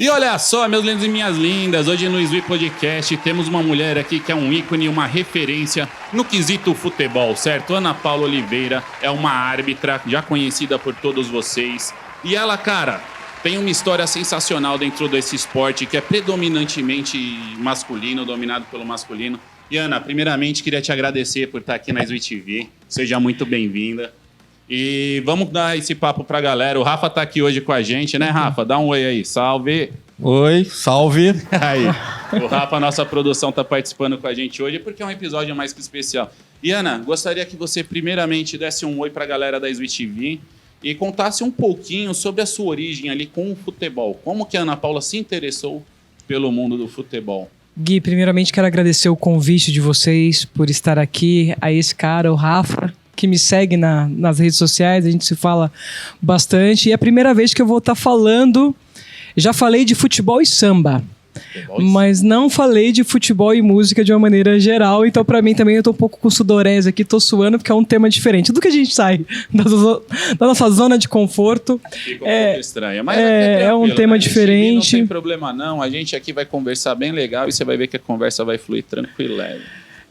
E olha só, meus lindos e minhas lindas, hoje no Sweet Podcast temos uma mulher aqui que é um ícone, uma referência no quesito futebol, certo? Ana Paula Oliveira é uma árbitra já conhecida por todos vocês. E ela, cara, tem uma história sensacional dentro desse esporte que é predominantemente masculino, dominado pelo masculino. E Ana, primeiramente queria te agradecer por estar aqui na Sweet TV. Seja muito bem-vinda. E vamos dar esse papo pra galera. O Rafa tá aqui hoje com a gente, né, Rafa? Dá um oi aí. Salve. Oi, salve. Aí, o Rafa, nossa produção, tá participando com a gente hoje porque é um episódio mais que especial. E Ana, gostaria que você primeiramente desse um oi pra galera da Sweet TV e contasse um pouquinho sobre a sua origem ali com o futebol. Como que a Ana Paula se interessou pelo mundo do futebol? Gui, primeiramente quero agradecer o convite de vocês por estar aqui, a esse cara, o Rafa, que me segue nas redes sociais, a gente se fala bastante. E é a primeira vez que eu vou estar falando, já falei de futebol e samba, mas não falei de futebol e música de uma maneira geral. Então, para mim também, eu tô um pouco com sudorese aqui, tô suando, porque é um tema diferente. Tudo que a gente sai da nossa zona de conforto Fica um pouco estranho, mas é um tema diferente. Não tem problema não, a gente aqui vai conversar bem legal e você vai ver que a conversa vai fluir tranquilo, leve.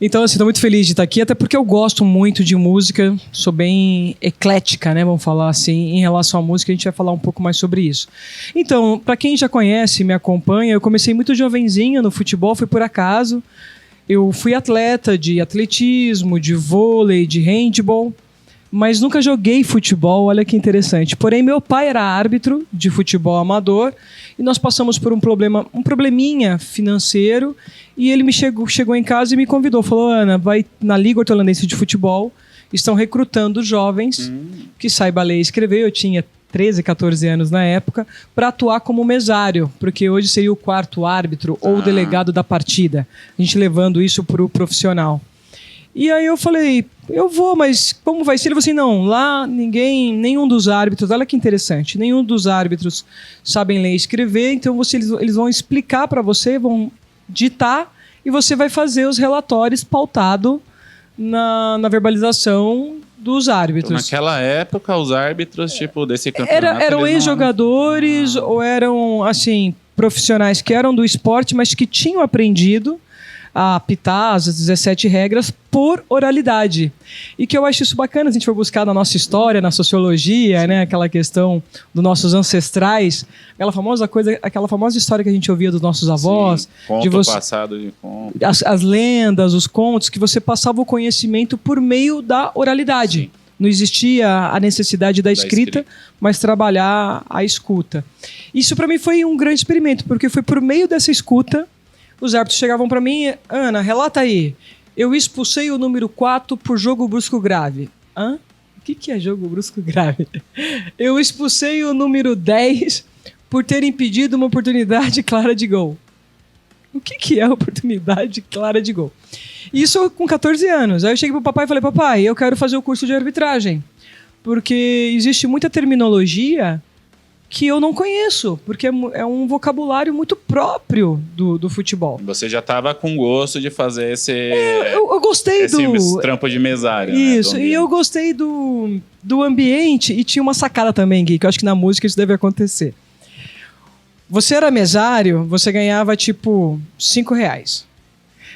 Então, assim, estou muito feliz de estar aqui, até porque eu gosto muito de música, sou bem eclética, né, vamos falar assim, em relação à música, a gente vai falar um pouco mais sobre isso. Então, para quem já conhece, me acompanha, eu comecei muito jovenzinha no futebol, foi por acaso. Eu fui atleta de atletismo, de vôlei, de handball, mas nunca joguei futebol, olha que interessante. Porém, meu pai era árbitro de futebol amador e nós passamos por um probleminha financeiro e ele chegou em casa e me convidou, falou, Ana, vai na Liga Hortolandense de Futebol, estão recrutando jovens que saibam ler e escrever, eu tinha 13, 14 anos na época, para atuar como mesário, porque hoje seria o quarto árbitro ou o delegado da partida, a gente levando isso para o profissional. E aí eu falei, eu vou, mas como vai ser? Ele falou assim, não, lá nenhum dos árbitros, olha que interessante, nenhum dos árbitros sabem ler e escrever, então eles vão explicar para você, vão ditar, e você vai fazer os relatórios pautado na verbalização dos árbitros. Então, naquela época, os árbitros, tipo, desse campeonato... Eram ex-jogadores ou eram, assim, profissionais que eram do esporte, mas que tinham aprendido a apitar as 17 regras por oralidade. E que eu acho isso bacana, se a gente for buscar na nossa história, na sociologia, né, aquela questão dos nossos ancestrais, aquela famosa história que a gente ouvia dos nossos avós. Sim, passado de conto. As lendas, os contos, que você passava o conhecimento por meio da oralidade. Sim. Não existia a necessidade da escrita, mas trabalhar a escuta. Isso para mim foi um grande experimento, porque foi por meio dessa escuta. Os árbitros chegavam para mim, Ana, relata aí. Eu expulsei o número 4 por jogo brusco grave. Hã? O que é jogo brusco grave? Eu expulsei o número 10 por ter impedido uma oportunidade clara de gol. O que é oportunidade clara de gol? Isso com 14 anos. Aí eu cheguei pro papai e falei, papai, eu quero fazer o curso de arbitragem. Porque existe muita terminologia que eu não conheço, porque é um vocabulário muito próprio do futebol. Você já estava com gosto de fazer esse... eu gostei esse trampo de mesário. Isso, né, e eu gostei do ambiente, e tinha uma sacada também, Gui, que eu acho que na música isso deve acontecer. Você era mesário, você ganhava tipo R$5.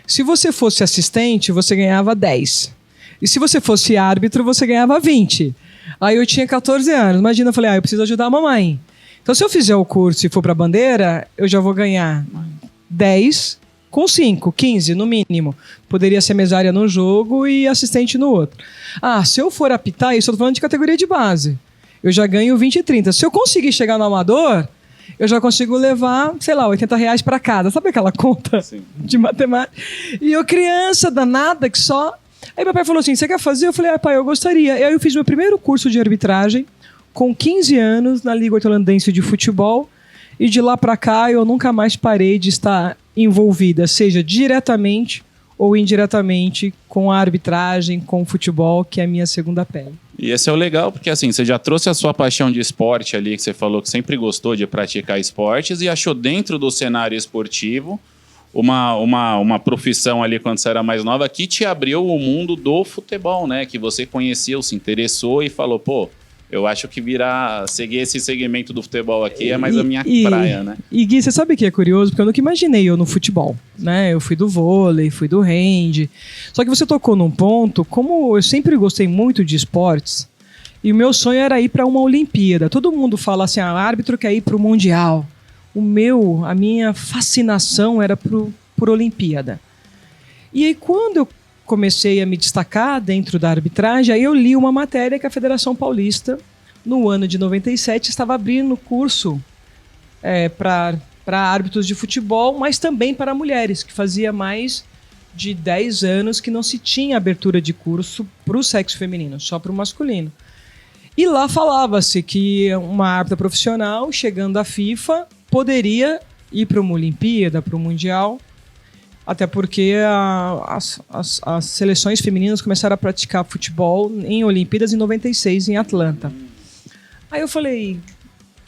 Se você fosse assistente, você ganhava 10. E se você fosse árbitro, você ganhava 20. Aí eu tinha 14 anos. Imagina, eu falei, eu preciso ajudar a mamãe. Então, se eu fizer o curso e for para a bandeira, eu já vou ganhar 10 com 5, 15 no mínimo. Poderia ser mesária num jogo e assistente no outro. Se eu for apitar, isso eu tô falando de categoria de base. Eu já ganho 20 e 30. Se eu conseguir chegar no amador, eu já consigo levar, sei lá, R$80 para casa. Sabe aquela conta de matemática? E eu, criança danada, que só... Aí meu pai falou assim, você quer fazer? Eu falei, pai, eu gostaria. E aí eu fiz meu primeiro curso de arbitragem com 15 anos na Liga Hortolandense de Futebol e de lá para cá eu nunca mais parei de estar envolvida, seja diretamente ou indiretamente com a arbitragem, com o futebol, que é a minha segunda pele. E esse é o legal, porque assim, você já trouxe a sua paixão de esporte ali, que você falou que sempre gostou de praticar esportes e achou dentro do cenário esportivo uma profissão ali quando você era mais nova que te abriu o mundo do futebol, né? Que você conheceu, se interessou e falou, Eu acho que seguir esse segmento do futebol aqui é mais a minha praia, né? E Gui, você sabe que é curioso? Porque eu nunca imaginei eu no futebol, né? Eu fui do vôlei, fui do hand. Só que você tocou num ponto, como eu sempre gostei muito de esportes, e o meu sonho era ir para uma Olimpíada. Todo mundo fala assim, árbitro quer ir para o Mundial. A minha fascinação era por Olimpíada. E aí quando eu comecei a me destacar dentro da arbitragem, aí eu li uma matéria que a Federação Paulista, no ano de 97, estava abrindo curso para árbitros de futebol, mas também para mulheres, que fazia mais de 10 anos que não se tinha abertura de curso para o sexo feminino, só para o masculino. E lá falava-se que uma árbitra profissional, chegando à FIFA, poderia ir para uma Olimpíada, para o Mundial, até porque as seleções femininas começaram a praticar futebol em Olimpíadas em 96, em Atlanta. Aí eu falei,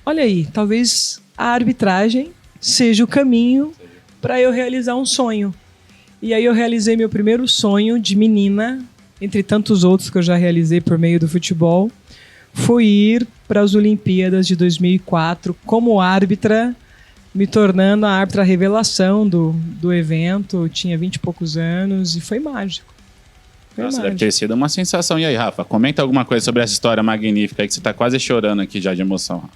olha aí, talvez a arbitragem seja o caminho para eu realizar um sonho. E aí eu realizei meu primeiro sonho de menina, entre tantos outros que eu já realizei por meio do futebol, foi ir para as Olimpíadas de 2004 como árbitra, me tornando a árbitra revelação do evento. Eu tinha 20 e poucos anos e foi mágico. Nossa, deve ter sido uma sensação. E aí, Rafa, comenta alguma coisa sobre essa história magnífica aí que você está quase chorando aqui já de emoção, Rafa.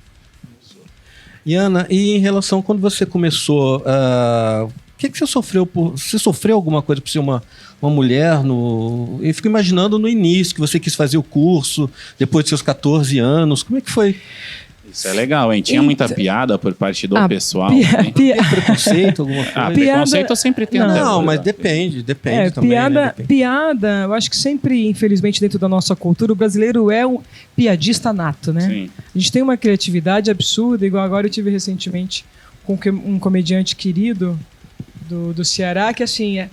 E Ana, e em relação quando você começou, o que você sofreu? Você sofreu alguma coisa por ser uma mulher? Eu fico imaginando no início que você quis fazer o curso, depois de seus 14 anos. Como é que foi? Isso é legal, hein? Tinha muita piada por parte do pessoal. Preconceito, alguma coisa? Preconceito sempre tem. Não, mas depende também. Piada, eu acho que sempre, infelizmente, dentro da nossa cultura, o brasileiro é um piadista nato, né? Sim. A gente tem uma criatividade absurda, igual agora eu tive recentemente com um comediante querido do Ceará, que assim, é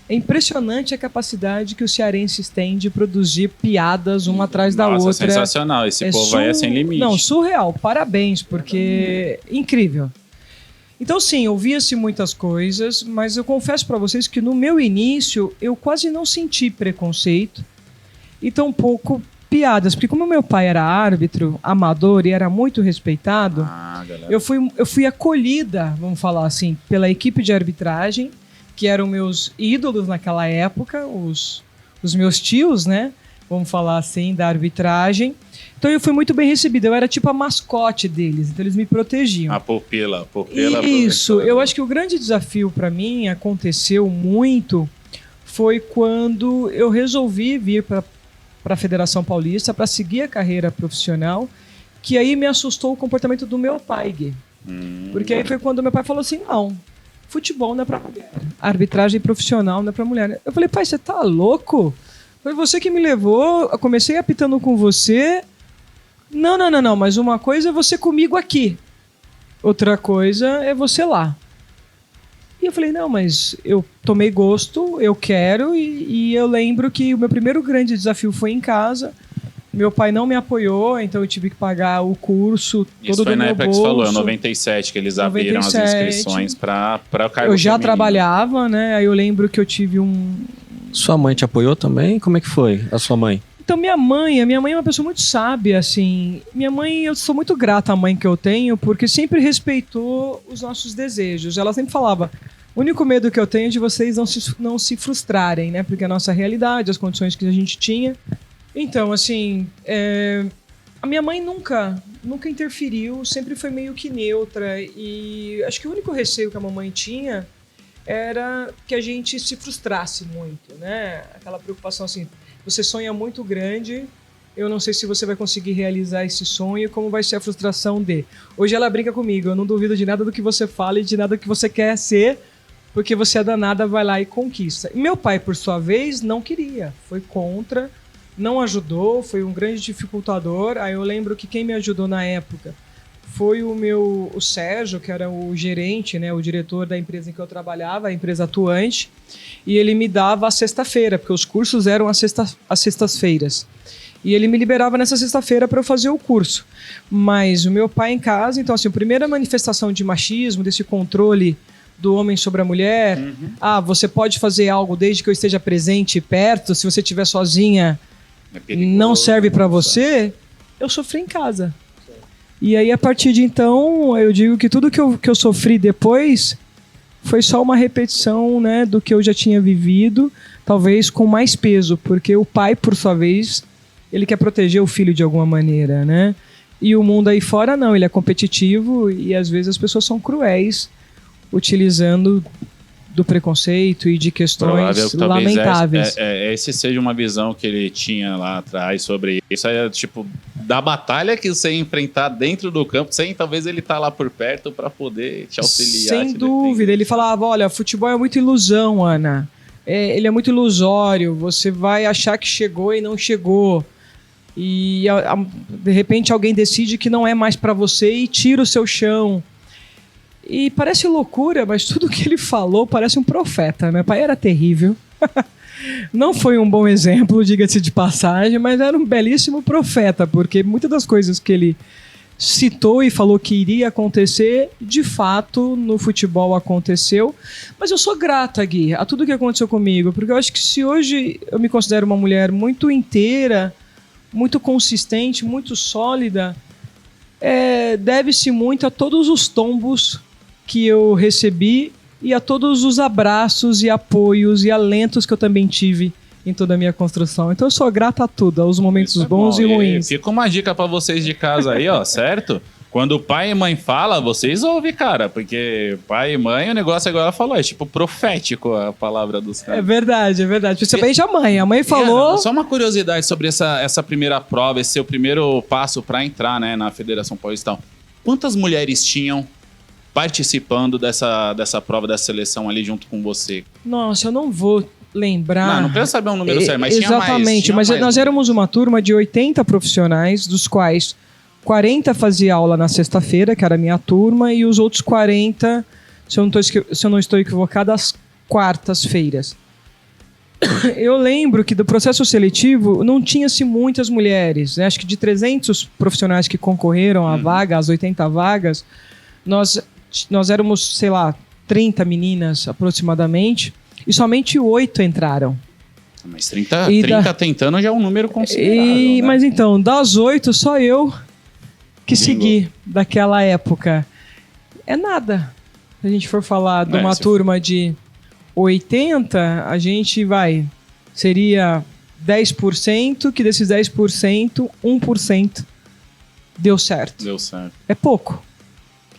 impressionante a capacidade que os cearenses têm de produzir piadas uma atrás da outra. Sensacional, esse povo aí é sem limite. Não, surreal, parabéns, porque incrível. Então sim, ouvia-se muitas coisas, mas eu confesso para vocês que no meu início eu quase não senti preconceito e tampouco piadas, porque como meu pai era árbitro, amador e era muito respeitado, eu fui acolhida, vamos falar assim, pela equipe de arbitragem, que eram meus ídolos naquela época, os meus tios, né? Vamos falar assim, da arbitragem. Então eu fui muito bem recebido, eu era tipo a mascote deles, então eles me protegiam. A pupila. Isso, eu acho que o grande desafio para mim aconteceu muito foi quando eu resolvi vir para a Federação Paulista para seguir a carreira profissional, que aí me assustou o comportamento do meu pai, Gui. Porque aí foi quando meu pai falou assim, não, futebol não é para mulher, arbitragem profissional não é para mulher. Eu falei, pai, você tá louco? Foi você que me levou, eu comecei apitando com você. Não, mas uma coisa é você comigo aqui, outra coisa é você lá. E eu falei, não, mas eu tomei gosto, eu quero, e eu lembro que o meu primeiro grande desafio foi em casa. Meu pai não me apoiou, então eu tive que pagar o curso todo do meu bolso. Isso foi na época que você falou, em 97, que eles abriram as inscrições para o cargo Eu já feminino. Trabalhava, né? Aí eu lembro que eu tive Sua mãe te apoiou também? Como é que foi a sua mãe? Então, minha mãe é uma pessoa muito sábia, assim. Minha mãe, eu sou muito grata à mãe que eu tenho, porque sempre respeitou os nossos desejos. Ela sempre falava, o único medo que eu tenho é de vocês não se frustrarem, né? Porque a nossa realidade, as condições que a gente tinha. Então, assim, a minha mãe nunca interferiu, sempre foi meio que neutra. E acho que o único receio que a mamãe tinha era que a gente se frustrasse muito, né? Aquela preocupação assim, você sonha muito grande, eu não sei se você vai conseguir realizar esse sonho, como vai ser a frustração de... Hoje ela brinca comigo, eu não duvido de nada do que você fala e de nada do que você quer ser, porque você é danada, vai lá e conquista. E meu pai, por sua vez, não queria, foi contra, não ajudou, foi um grande dificultador. Aí eu lembro que quem me ajudou na época foi o Sérgio, que era o gerente, né, o diretor da empresa em que eu trabalhava, a empresa atuante, e ele me dava a sexta-feira, porque os cursos eram às sextas-feiras. E ele me liberava nessa sexta-feira para eu fazer o curso. Mas o meu pai em casa, então assim, a primeira manifestação de machismo, desse controle do homem sobre a mulher, você pode fazer algo desde que eu esteja presente e perto, se você estiver sozinha, não serve para você. eu sofri em casa. E aí, a partir de então, eu digo que tudo que eu sofri depois foi só uma repetição, né, do que eu já tinha vivido, talvez com mais peso, porque o pai, por sua vez, ele quer proteger o filho de alguma maneira, né? E o mundo aí fora não, ele é competitivo e às vezes as pessoas são cruéis, utilizando do preconceito e de questões lamentáveis. Esse seja uma visão que ele tinha lá atrás sobre isso. É tipo, da batalha que você ia enfrentar dentro do campo, sem talvez ele estar lá por perto para poder te auxiliar. Sem dúvida. Ele falava, olha, futebol é muito ilusão, Ana. Ele é muito ilusório. Você vai achar que chegou e não chegou. E de repente alguém decide que não é mais para você e tira o seu chão. E parece loucura, mas tudo que ele falou parece um profeta. Meu pai era terrível. Não foi um bom exemplo, diga-se de passagem, mas era um belíssimo profeta, porque muitas das coisas que ele citou e falou que iria acontecer, de fato, no futebol aconteceu. Mas eu sou grata, Gui, a tudo que aconteceu comigo, porque eu acho que se hoje eu me considero uma mulher muito inteira, muito consistente, muito sólida, deve-se muito a todos os tombos que eu recebi e a todos os abraços e apoios e alentos que eu também tive em toda a minha construção. Então eu sou grata a tudo, aos momentos bons e ruins. Fica uma dica pra vocês de casa aí, ó, certo? Quando pai e mãe falam, vocês ouvem, cara, porque pai e mãe, o negócio agora ela falou, é tipo profético a palavra dos caras. É verdade. Principalmente a mãe falou... Só uma curiosidade sobre essa primeira prova, esse seu primeiro passo pra entrar, né, na Federação Paulista. Quantas mulheres tinham participando dessa prova, dessa seleção ali junto com você? Nossa, eu não vou lembrar. Não precisa saber o número certo, mas exatamente, tinha mais. Mas nós éramos uma turma de 80 profissionais, dos quais 40 fazia aula na sexta-feira, que era a minha turma, e os outros 40, se eu não estou equivocado, às quartas-feiras. Eu lembro que do processo seletivo não tinha-se muitas mulheres, né? Acho que de 300 profissionais que concorreram à vaga, às 80 vagas, nós éramos, sei lá, 30 meninas aproximadamente, e somente 8 entraram. Mas 30 tentando já é um número considerável, né? Mas então, das 8, só eu que segui daquela época. É nada. Se a gente for falar de uma turma de 80, a gente seria 10%, que desses 10%, 1% deu certo. É pouco.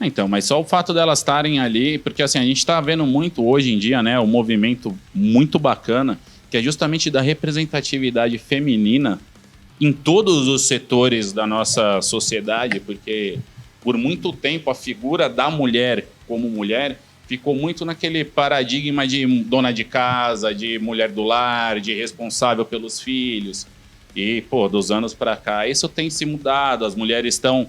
Então, mas só o fato delas estarem ali, porque assim, a gente está vendo muito hoje em dia, né, um movimento muito bacana, que é justamente da representatividade feminina em todos os setores da nossa sociedade, porque por muito tempo a figura da mulher como mulher ficou muito naquele paradigma de dona de casa, de mulher do lar, de responsável pelos filhos. E, dos anos para cá, isso tem se mudado, as mulheres estão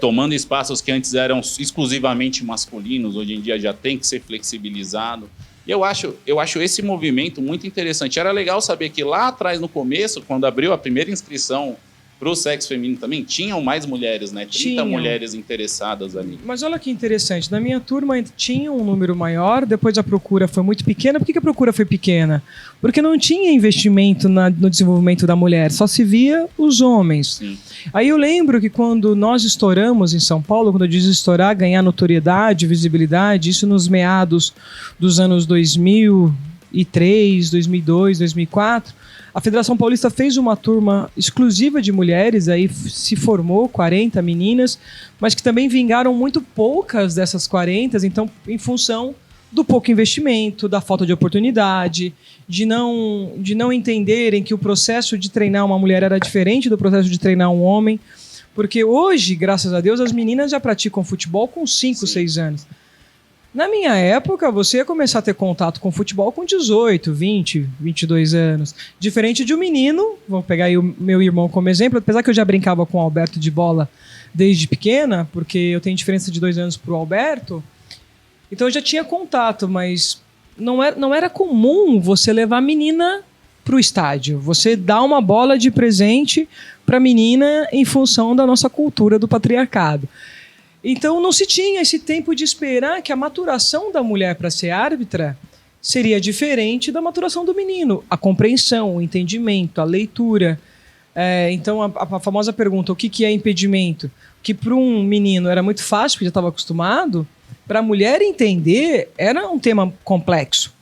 tomando espaços que antes eram exclusivamente masculinos, hoje em dia já tem que ser flexibilizado. E eu acho esse movimento muito interessante. Era legal saber que lá atrás, no começo, quando abriu a primeira inscrição para o sexo feminino também, tinham mais mulheres, né? 30 mulheres interessadas ali. Mas olha que interessante, na minha turma tinha um número maior, depois a procura foi muito pequena. Por que a procura foi pequena? Porque não tinha investimento no desenvolvimento da mulher, só se via os homens. Sim. Aí eu lembro que quando nós estouramos em São Paulo, quando eu diz estourar, ganhar notoriedade, visibilidade, isso nos meados dos anos 2003, 2002, 2004, a Federação Paulista fez uma turma exclusiva de mulheres, aí se formou 40 meninas, mas que também vingaram muito poucas dessas 40, então em função do pouco investimento, da falta de oportunidade, de não entenderem que o processo de treinar uma mulher era diferente do processo de treinar um homem, porque hoje, graças a Deus, as meninas já praticam futebol com 5, 6 anos. Na minha época, você ia começar a ter contato com futebol com 18, 20, 22 anos. Diferente de um menino, vou pegar aí o meu irmão como exemplo, apesar que eu já brincava com o Alberto de bola desde pequena, porque eu tenho diferença de 2 anos pro Alberto, então eu já tinha contato, mas não era comum você levar a menina pro estádio. Você dá uma bola de presente pra menina em função da nossa cultura do patriarcado. Então não se tinha esse tempo de esperar que a maturação da mulher para ser árbitra seria diferente da maturação do menino. A compreensão, o entendimento, a leitura, Então, a famosa pergunta, o que é impedimento? Que para um menino era muito fácil, porque já estava acostumado, para a mulher entender era um tema complexo.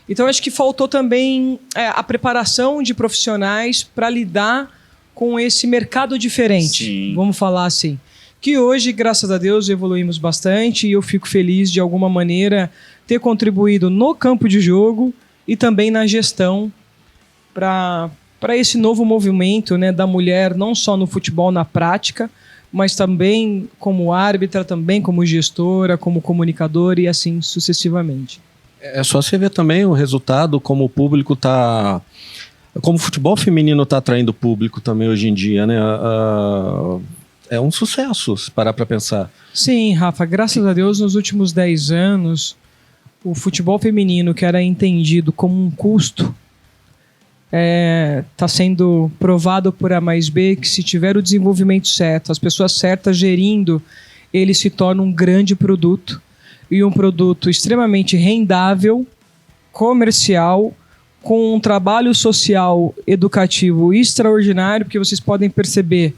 Então, acho que faltou também a preparação de profissionais para lidar com esse mercado diferente, Sim. vamos falar assim. Que hoje, graças a Deus, evoluímos bastante e eu fico feliz de alguma maneira ter contribuído no campo de jogo e também na gestão para esse novo movimento, né, da mulher, não só no futebol, na prática, mas também como árbitra, também como gestora, como comunicadora e assim sucessivamente. É só você ver também o resultado, como o público está... Como o futebol feminino está atraindo público também hoje em dia, né? É um sucesso, se parar para pensar. Sim, Rafa, graças a Deus, nos últimos 10 anos, o futebol feminino, que era entendido como um custo, está sendo provado por A mais B que, se tiver o desenvolvimento certo, as pessoas certas gerindo, ele se torna um grande produto e um produto extremamente rendável, comercial, com um trabalho social educativo extraordinário, porque vocês podem perceber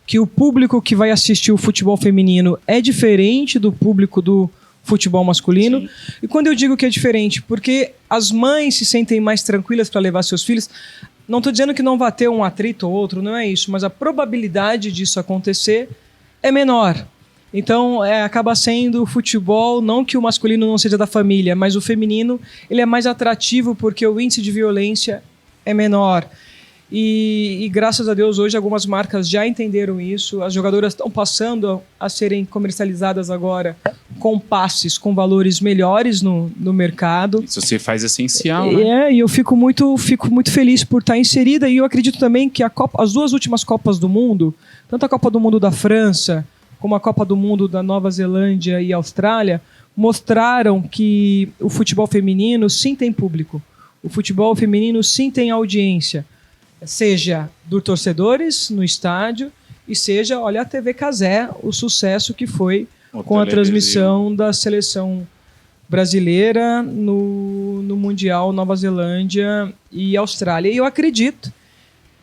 que o público que vai assistir o futebol feminino é diferente do público do futebol masculino. Sim. E quando eu digo que é diferente, porque as mães se sentem mais tranquilas para levar seus filhos. Não estou dizendo que não vai ter um atrito ou outro, não é isso, mas a probabilidade disso acontecer é menor. Então, acaba sendo o futebol, não que o masculino não seja da família, mas o feminino ele é mais atrativo porque o índice de violência é menor. E graças a Deus, hoje algumas marcas já entenderam isso. As jogadoras estão passando a serem comercializadas agora com passes, com valores melhores no mercado. Isso se faz essencial, né? E eu fico muito feliz por estar inserida. E eu acredito também que as duas últimas Copas do Mundo, tanto a Copa do Mundo da França como a Copa do Mundo da Nova Zelândia e Austrália, mostraram que o futebol feminino sim tem público. O futebol feminino sim tem audiência. Seja dos torcedores no estádio e seja, olha, a TV Cazé, o sucesso que foi com a transmissão da seleção brasileira no Mundial Nova Zelândia e Austrália. E eu acredito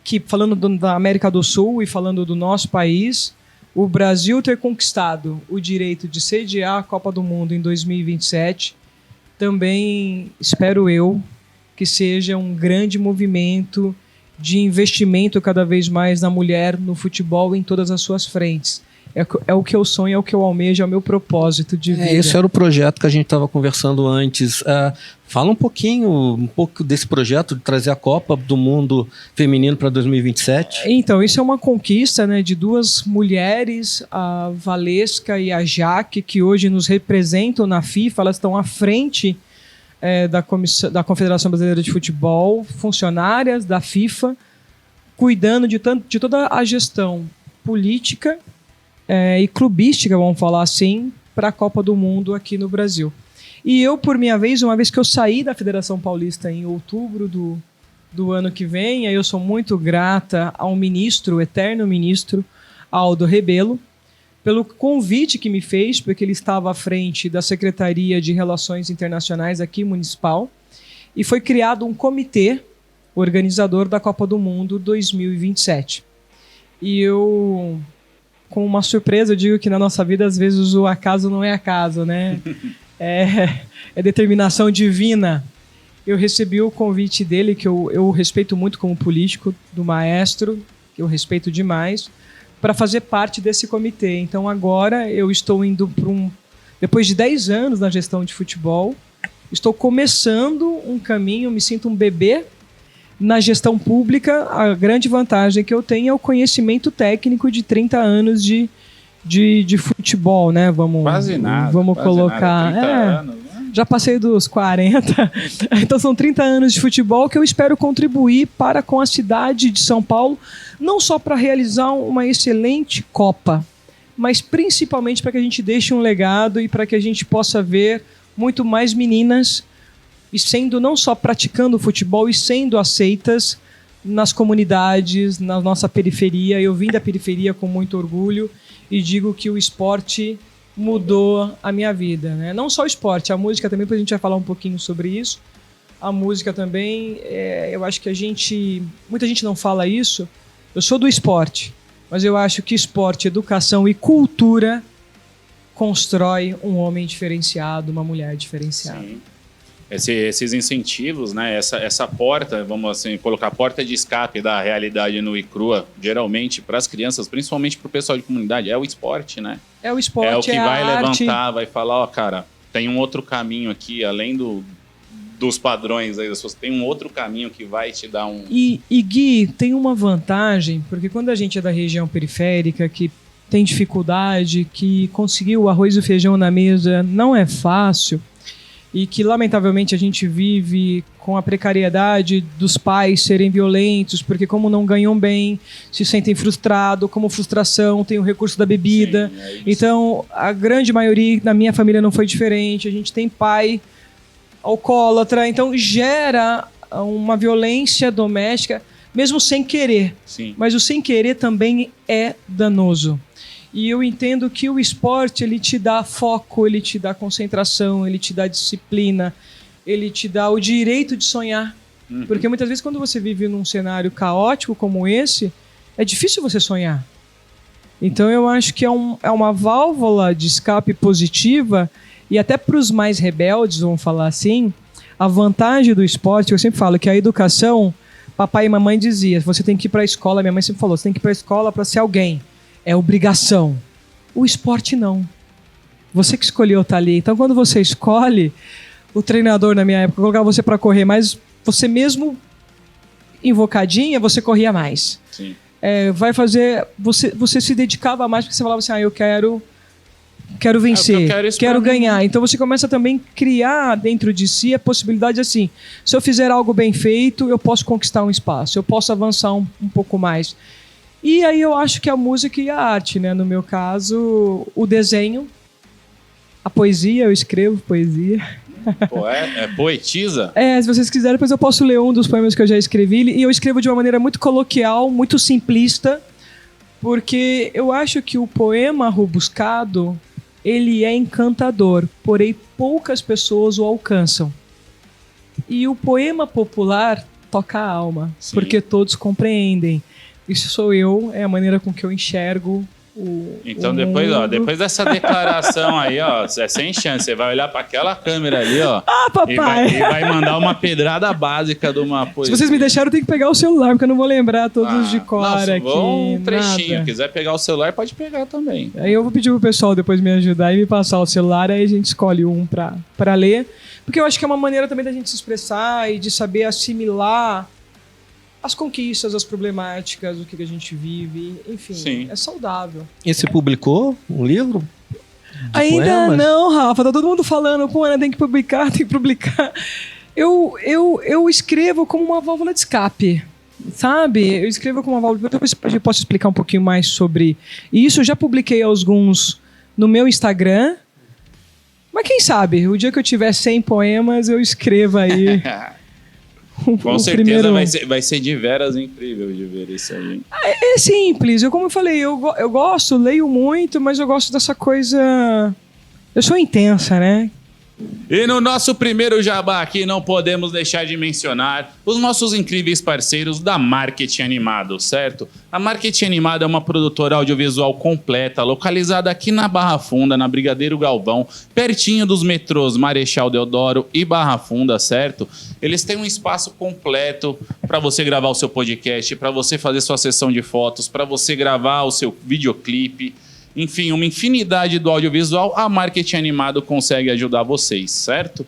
que, falando da América do Sul e falando do nosso país, o Brasil ter conquistado o direito de sediar a Copa do Mundo em 2027, também espero eu que seja um grande movimento de investimento cada vez mais na mulher, no futebol, em todas as suas frentes. É o que eu sonho, é o que eu almejo, é o meu propósito de vida. Esse era o projeto que a gente estava conversando antes. Fala um pouco desse projeto de trazer a Copa do Mundo feminino para 2027. Então, isso é uma conquista, né, de duas mulheres, a Valesca e a Jaque, que hoje nos representam na FIFA. Elas estão à frente da Confederação Brasileira de Futebol, funcionárias da FIFA, cuidando de toda a gestão política e clubística, vamos falar assim, para a Copa do Mundo aqui no Brasil. E eu, por minha vez, uma vez que eu saí da Federação Paulista em outubro do ano que vem, eu sou muito grata ao ministro, o eterno ministro Aldo Rebelo, pelo convite que me fez, porque ele estava à frente da Secretaria de Relações Internacionais aqui municipal, e foi criado um comitê organizador da Copa do Mundo 2027. E eu, com uma surpresa, eu digo que na nossa vida, às vezes, o acaso não é acaso, né? É determinação divina. Eu recebi o convite dele, que eu respeito muito como político, do maestro, que eu respeito demais, para fazer parte desse comitê. Então agora eu estou indo para depois de 10 anos na gestão de futebol, estou começando um caminho, me sinto um bebê na gestão pública. A grande vantagem que eu tenho é o conhecimento técnico de 30 anos de futebol, né? Quase nada. Vamos quase colocar. Nada, 30 anos, né? Já passei dos 40, então são 30 anos de futebol que eu espero contribuir para com a cidade de São Paulo, não só para realizar uma excelente Copa, mas principalmente para que a gente deixe um legado e para que a gente possa ver muito mais meninas e sendo não só praticando futebol e sendo aceitas nas comunidades, na nossa periferia. Eu vim da periferia com muito orgulho e digo que o esporte mudou a minha vida, né? Não só o esporte, a música também, depois a gente vai falar um pouquinho sobre isso. A música também, eu acho que muita gente não fala isso, Eu sou do esporte, mas eu acho que esporte, educação e cultura constrói um homem diferenciado, uma mulher diferenciada. Sim. Esses incentivos, né? Essa porta, vamos assim, colocar a porta de escape da realidade nua e crua, geralmente para as crianças, principalmente para o pessoal de comunidade, é o esporte, né? É o esporte, é o que vai a arte. levantar, vai falar, ó, cara, tem um outro caminho aqui, além dos padrões aí das pessoas, tem um outro caminho que vai te dar um... E Gui, tem uma vantagem, porque quando a gente é da região periférica, que tem dificuldade, que conseguir o arroz e o feijão na mesa não é fácil, e que lamentavelmente a gente vive com a precariedade dos pais serem violentos, porque como não ganham bem, se sentem frustrados, como frustração tem o recurso da bebida. Sim, é isso. Então, a grande maioria da minha família não foi diferente, a gente tem pai alcoólatra, então gera uma violência doméstica, mesmo sem querer. Sim. Mas o sem querer também é danoso. E eu entendo que o esporte, ele te dá foco, ele te dá concentração, ele te dá disciplina, ele te dá o direito de sonhar. Uhum. Porque muitas vezes quando você vive num cenário caótico como esse, é difícil você sonhar. Então eu acho que é uma válvula de escape positiva, e até para os mais rebeldes, vamos falar assim, a vantagem do esporte, eu sempre falo que a educação, papai e mamãe diziam, você tem que ir para a escola, minha mãe sempre falou, você tem que ir para a escola para ser alguém. É obrigação. O esporte não. Você que escolheu estar ali. Então, quando você escolhe, o treinador, na minha época, colocava você para correr, mas você mesmo invocadinha, você corria mais. Sim. Vai fazer... Você se dedicava mais, porque você falava assim, eu quero vencer, quero ganhar. Então, você começa também a criar dentro de si a possibilidade assim, se eu fizer algo bem feito, eu posso conquistar um espaço, eu posso avançar um pouco mais. E aí eu acho que a música e a arte, né? No meu caso, o desenho, a poesia, eu escrevo poesia. Poetisa? Se vocês quiserem, depois eu posso ler um dos poemas que eu já escrevi. E eu escrevo de uma maneira muito coloquial, muito simplista, porque eu acho que o poema rebuscado, ele é encantador, porém poucas pessoas o alcançam. E o poema popular toca a alma, Sim. porque todos compreendem. Isso sou eu, é a maneira com que eu enxergo Então, depois dessa declaração aí, ó, é sem chance. Você vai olhar para aquela câmera ali, ó. Ah, papai! E vai mandar uma pedrada básica de uma poesia. Se vocês me deixaram, eu tenho que pegar o celular, porque eu não vou lembrar todos de cor aqui. Um trechinho. Nada. Quiser pegar o celular, pode pegar também. Aí eu vou pedir pro pessoal depois me ajudar e me passar o celular, aí a gente escolhe um pra ler. Porque eu acho que é uma maneira também da gente se expressar e de saber assimilar as conquistas, as problemáticas, o que a gente vive, enfim, Sim. É saudável. E você publicou um livro? Ainda poemas? não, Rafa, tá todo mundo falando, pô, Ana, tem que publicar. Eu escrevo como uma válvula de escape, sabe? Eu escrevo como uma válvula, depois eu posso explicar um pouquinho mais sobre isso. Eu já publiquei alguns no meu Instagram, mas quem sabe, o dia que eu tiver 100 poemas, eu escrevo aí... Com certeza vai ser de veras incrível de ver isso aí. É simples, como eu falei, eu gosto, leio muito, mas eu gosto dessa coisa... Eu sou intensa, né? E no nosso primeiro jabá aqui, não podemos deixar de mencionar os nossos incríveis parceiros da Marketing Animado, certo? A Marketing Animado é uma produtora audiovisual completa, localizada aqui na Barra Funda, na Brigadeiro Galvão, pertinho dos metrôs Marechal Deodoro e Barra Funda, certo? Eles têm um espaço completo para você gravar o seu podcast, para você fazer sua sessão de fotos, para você gravar o seu videoclipe. Enfim, uma infinidade do audiovisual, a Marketing Animado consegue ajudar vocês, certo?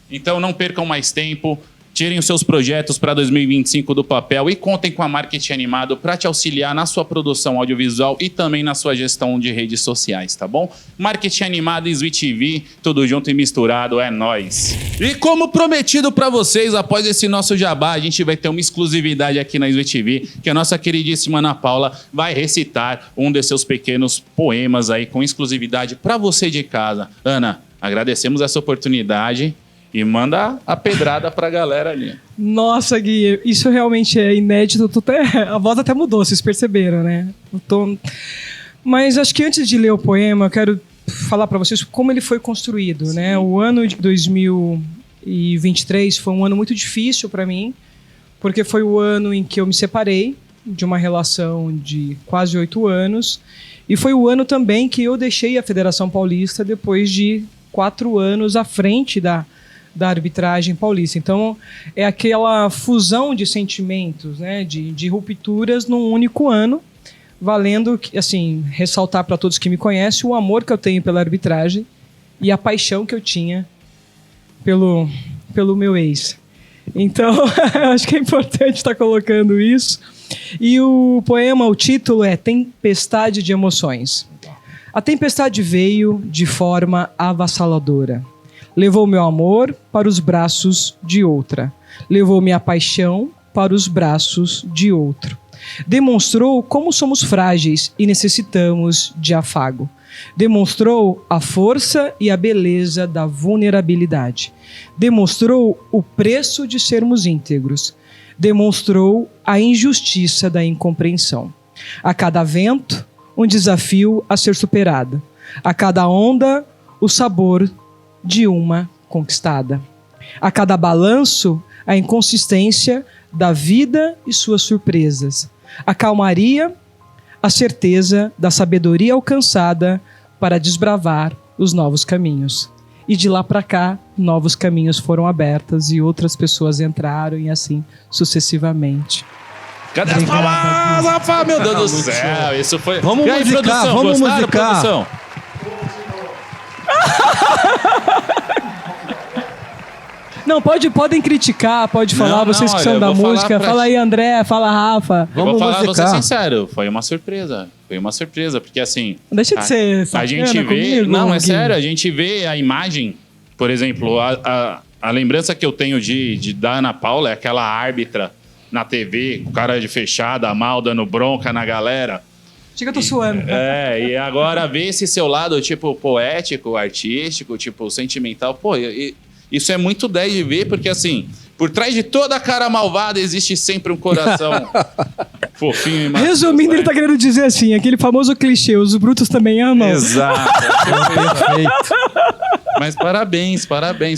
Então não percam mais tempo, tirem os seus projetos para 2025 do papel e contem com a Marketing Animado para te auxiliar na sua produção audiovisual e também na sua gestão de redes sociais, tá bom? Marketing Animado e Switch TV, tudo junto e misturado, é nóis! E como prometido para vocês, após esse nosso jabá, a gente vai ter uma exclusividade aqui na Switch TV, que a nossa queridíssima Ana Paula vai recitar um de seus pequenos poemas aí com exclusividade para você de casa. Ana, agradecemos essa oportunidade. E manda a pedrada pra galera ali. Nossa, Gui, isso realmente é inédito. A voz até mudou, vocês perceberam, né? Mas acho que antes de ler o poema, eu quero falar pra vocês como ele foi construído, Sim. né? O ano de 2023 foi um ano muito difícil pra mim, porque foi o ano em que eu me separei. de uma relação de quase 8 anos. E foi o ano também que eu deixei a Federação Paulista depois de 4 anos à frente da arbitragem paulista. Então, é aquela fusão de sentimentos, né, de rupturas num único ano, valendo, assim, ressaltar para todos que me conhecem o amor que eu tenho pela arbitragem e a paixão que eu tinha pelo meu ex. Então, acho que é importante estar colocando isso. E o poema, o título é Tempestade de Emoções. A tempestade veio de forma avassaladora. Levou meu amor para os braços de outra. Levou minha paixão para os braços de outro. Demonstrou como somos frágeis e necessitamos de afago. Demonstrou a força e a beleza da vulnerabilidade. Demonstrou o preço de sermos íntegros. Demonstrou a injustiça da incompreensão. A cada vento, um desafio a ser superado. A cada onda, o sabor de uma conquistada. A cada balanço, a inconsistência da vida e suas surpresas. A calmaria, a certeza da sabedoria alcançada para desbravar os novos caminhos. E de lá para cá, novos caminhos foram abertos e outras pessoas entraram e assim sucessivamente. Cadê as palmas, Rafa? Meu Deus do céu, isso foi... Vamos aí, musicar, produção, vamos gostaram, musicar. produção? Não, podem criticar, pode falar, Não, vocês que olha, são eu da vou falar música. pra- Fala aí, André, fala, Rafa. Eu vou Vamos falar, vou ser musicar. sincero, foi uma surpresa. Foi uma surpresa, porque assim... Deixa de ser A gente sacana vê... comigo, Não, é Gui. sério, a gente vê a imagem, por exemplo, a lembrança que eu tenho da Ana Paula é aquela árbitra na TV, com cara de fechada, mal, dando bronca na galera. Chega, eu tô suando. E agora ver esse seu lado, tipo, poético, artístico, tipo, sentimental, pô, isso é muito 10 de ver, porque assim, por trás de toda a cara malvada existe sempre um coração fofinho e macio. Resumindo, ele tá querendo dizer assim, aquele famoso clichê, os brutos também amam. Exato. Perfeito. Mas parabéns.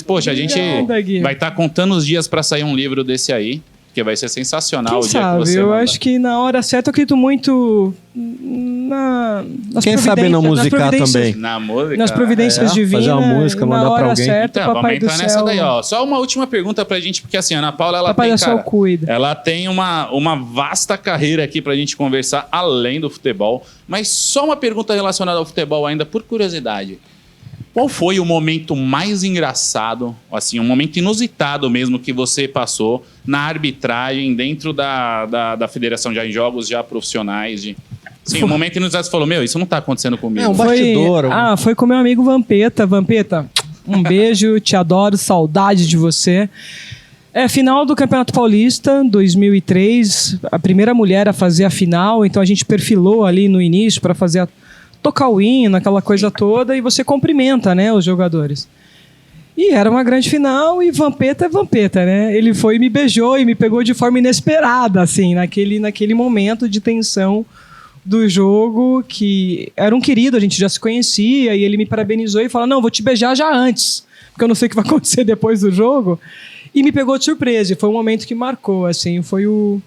Poxa, a gente Obrigada, Gui. vai estar contando os dias pra sair um livro desse aí, que vai ser sensacional. Quem o dia sabe? que você Eu mandar. acho que na hora certa eu acredito muito nas Quem sabe não providências- musicar nas providências- também. Na música. Nas providências É, divinas. fazer uma música, e na mandar pra hora alguém. certa, Então, Papai vamos do entrar Céu. nessa daí, ó. Só uma última pergunta pra gente, porque assim, a Ana Paula, ela Papai tem, do Céu cuida. ela tem uma vasta carreira aqui pra gente conversar além do futebol. Mas só uma pergunta relacionada ao futebol ainda, por curiosidade. Qual foi o momento mais engraçado, assim, um momento inusitado mesmo que você passou na arbitragem dentro da federação já em jogos já profissionais? Sim, um momento inusitado que você falou, meu, isso não tá acontecendo comigo. É, um bastidor. Foi com meu amigo Vampeta. Vampeta, um beijo, te adoro, saudade de você. Final do Campeonato Paulista, 2003, a primeira mulher a fazer a final, então a gente perfilou ali no início para fazer tocar o hino, aquela coisa toda, e você cumprimenta, né, os jogadores. E era uma grande final, e Vampeta é Vampeta, né? Ele foi e me beijou e me pegou de forma inesperada, assim, naquele momento de tensão do jogo, que era um querido, a gente já se conhecia, e ele me parabenizou e falou, não, vou te beijar já antes, porque eu não sei o que vai acontecer depois do jogo. E me pegou de surpresa, e foi um momento que marcou, assim, foi o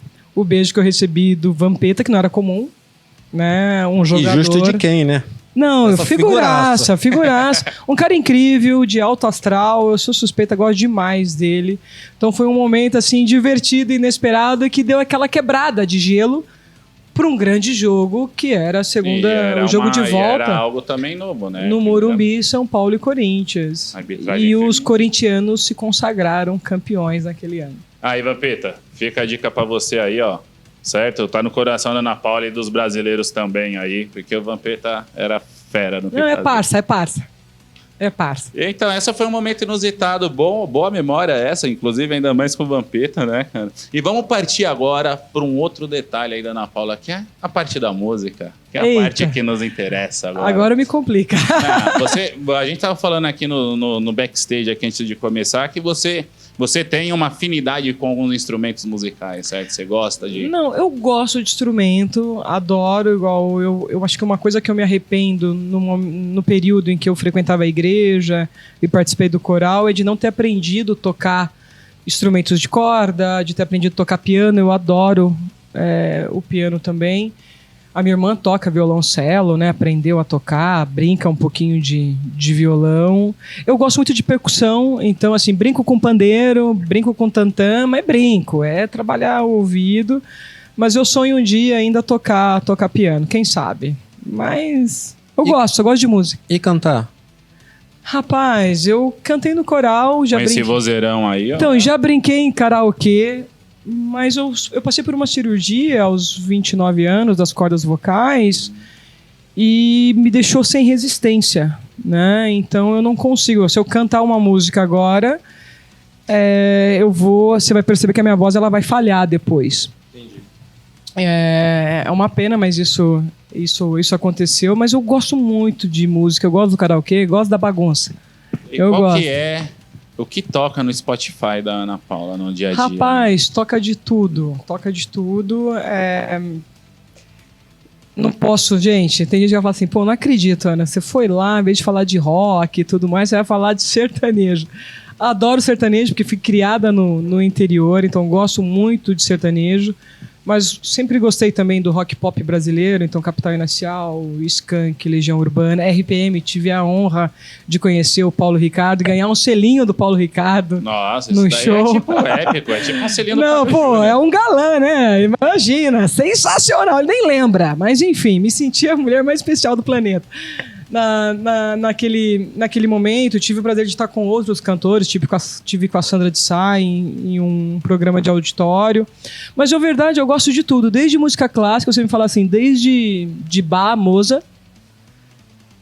beijo que eu recebi do Vampeta, que não era comum, né? Um jogador... E justo de quem, né? Não, Essa figuraça. Um cara incrível, de alto astral, eu sou suspeita, gosto demais dele. Então foi um momento, assim, divertido, inesperado, que deu aquela quebrada de gelo para um grande jogo, que era a segunda, o jogo de volta. Era algo também novo, né? No Morumbi, São Paulo e Corinthians. Arbitragem E os feminina. corintianos se consagraram campeões naquele ano. Aí, Vampeta, fica a dica pra você aí, ó. Certo? Tá no coração da Ana Paula e dos brasileiros também aí, porque o Vampeta era fera no que Não, é fazia. parça. É parça. Então, essa foi um momento inusitado. Boa memória essa, inclusive, ainda mais com o Vampeta, né, cara? E vamos partir agora para um outro detalhe aí da Ana Paula, que é a parte da música, que é a Eita. parte que nos interessa agora. Agora me complica. A gente tava falando aqui no backstage, aqui antes de começar, que você tem uma afinidade com alguns instrumentos musicais, certo? Você gosta de... Não, eu gosto de instrumento, adoro, igual eu acho que uma coisa que eu me arrependo no período em que eu frequentava a igreja e participei do coral é de não ter aprendido a tocar instrumentos de corda, de ter aprendido a tocar piano. Eu adoro o piano também. A minha irmã toca violoncelo, né? Aprendeu a tocar, brinca um pouquinho de violão. Eu gosto muito de percussão, então, assim, brinco com pandeiro, brinco com tantã, mas brinco, é trabalhar o ouvido. Mas eu sonho um dia ainda tocar piano, quem sabe? Mas eu gosto de música. E cantar? Rapaz, eu cantei no coral, já brinquei. Esse vozeirão aí, ó. Então, já brinquei em karaokê. Mas eu passei por uma cirurgia aos 29 anos das cordas vocais e me deixou sem resistência, né? Então eu não consigo. Se eu cantar uma música agora, você vai perceber que a minha voz ela vai falhar depois. Entendi. É uma pena, mas isso aconteceu. Mas eu gosto muito de música, eu gosto do karaokê, gosto da bagunça. E o que toca no Spotify da Ana Paula no dia a dia? Rapaz, toca de tudo. Não posso, gente. Tem gente que vai falar assim, pô, não acredito, Ana. Você foi lá, em vez de falar de rock e tudo mais, você vai falar de sertanejo. Adoro sertanejo, porque fui criada no interior, então gosto muito de sertanejo. Mas sempre gostei também do rock pop brasileiro, então Capital Inicial, Skank, Legião Urbana, RPM. Tive a honra de conhecer o Paulo Ricardo e ganhar um selinho do Paulo Ricardo. Nossa, no isso daí show. é tipo épico, é tipo um selinho do Não, Fábio pô, Júnior. é um galã, né? Imagina, sensacional. Ele nem lembra, mas enfim, me senti a mulher mais especial do planeta. Naquele momento, tive o prazer de estar com outros cantores, tive com a Sandra de Sá em um programa de auditório. Mas, na verdade, eu gosto de tudo. Desde música clássica, você me fala assim, desde de Bach, Mozart,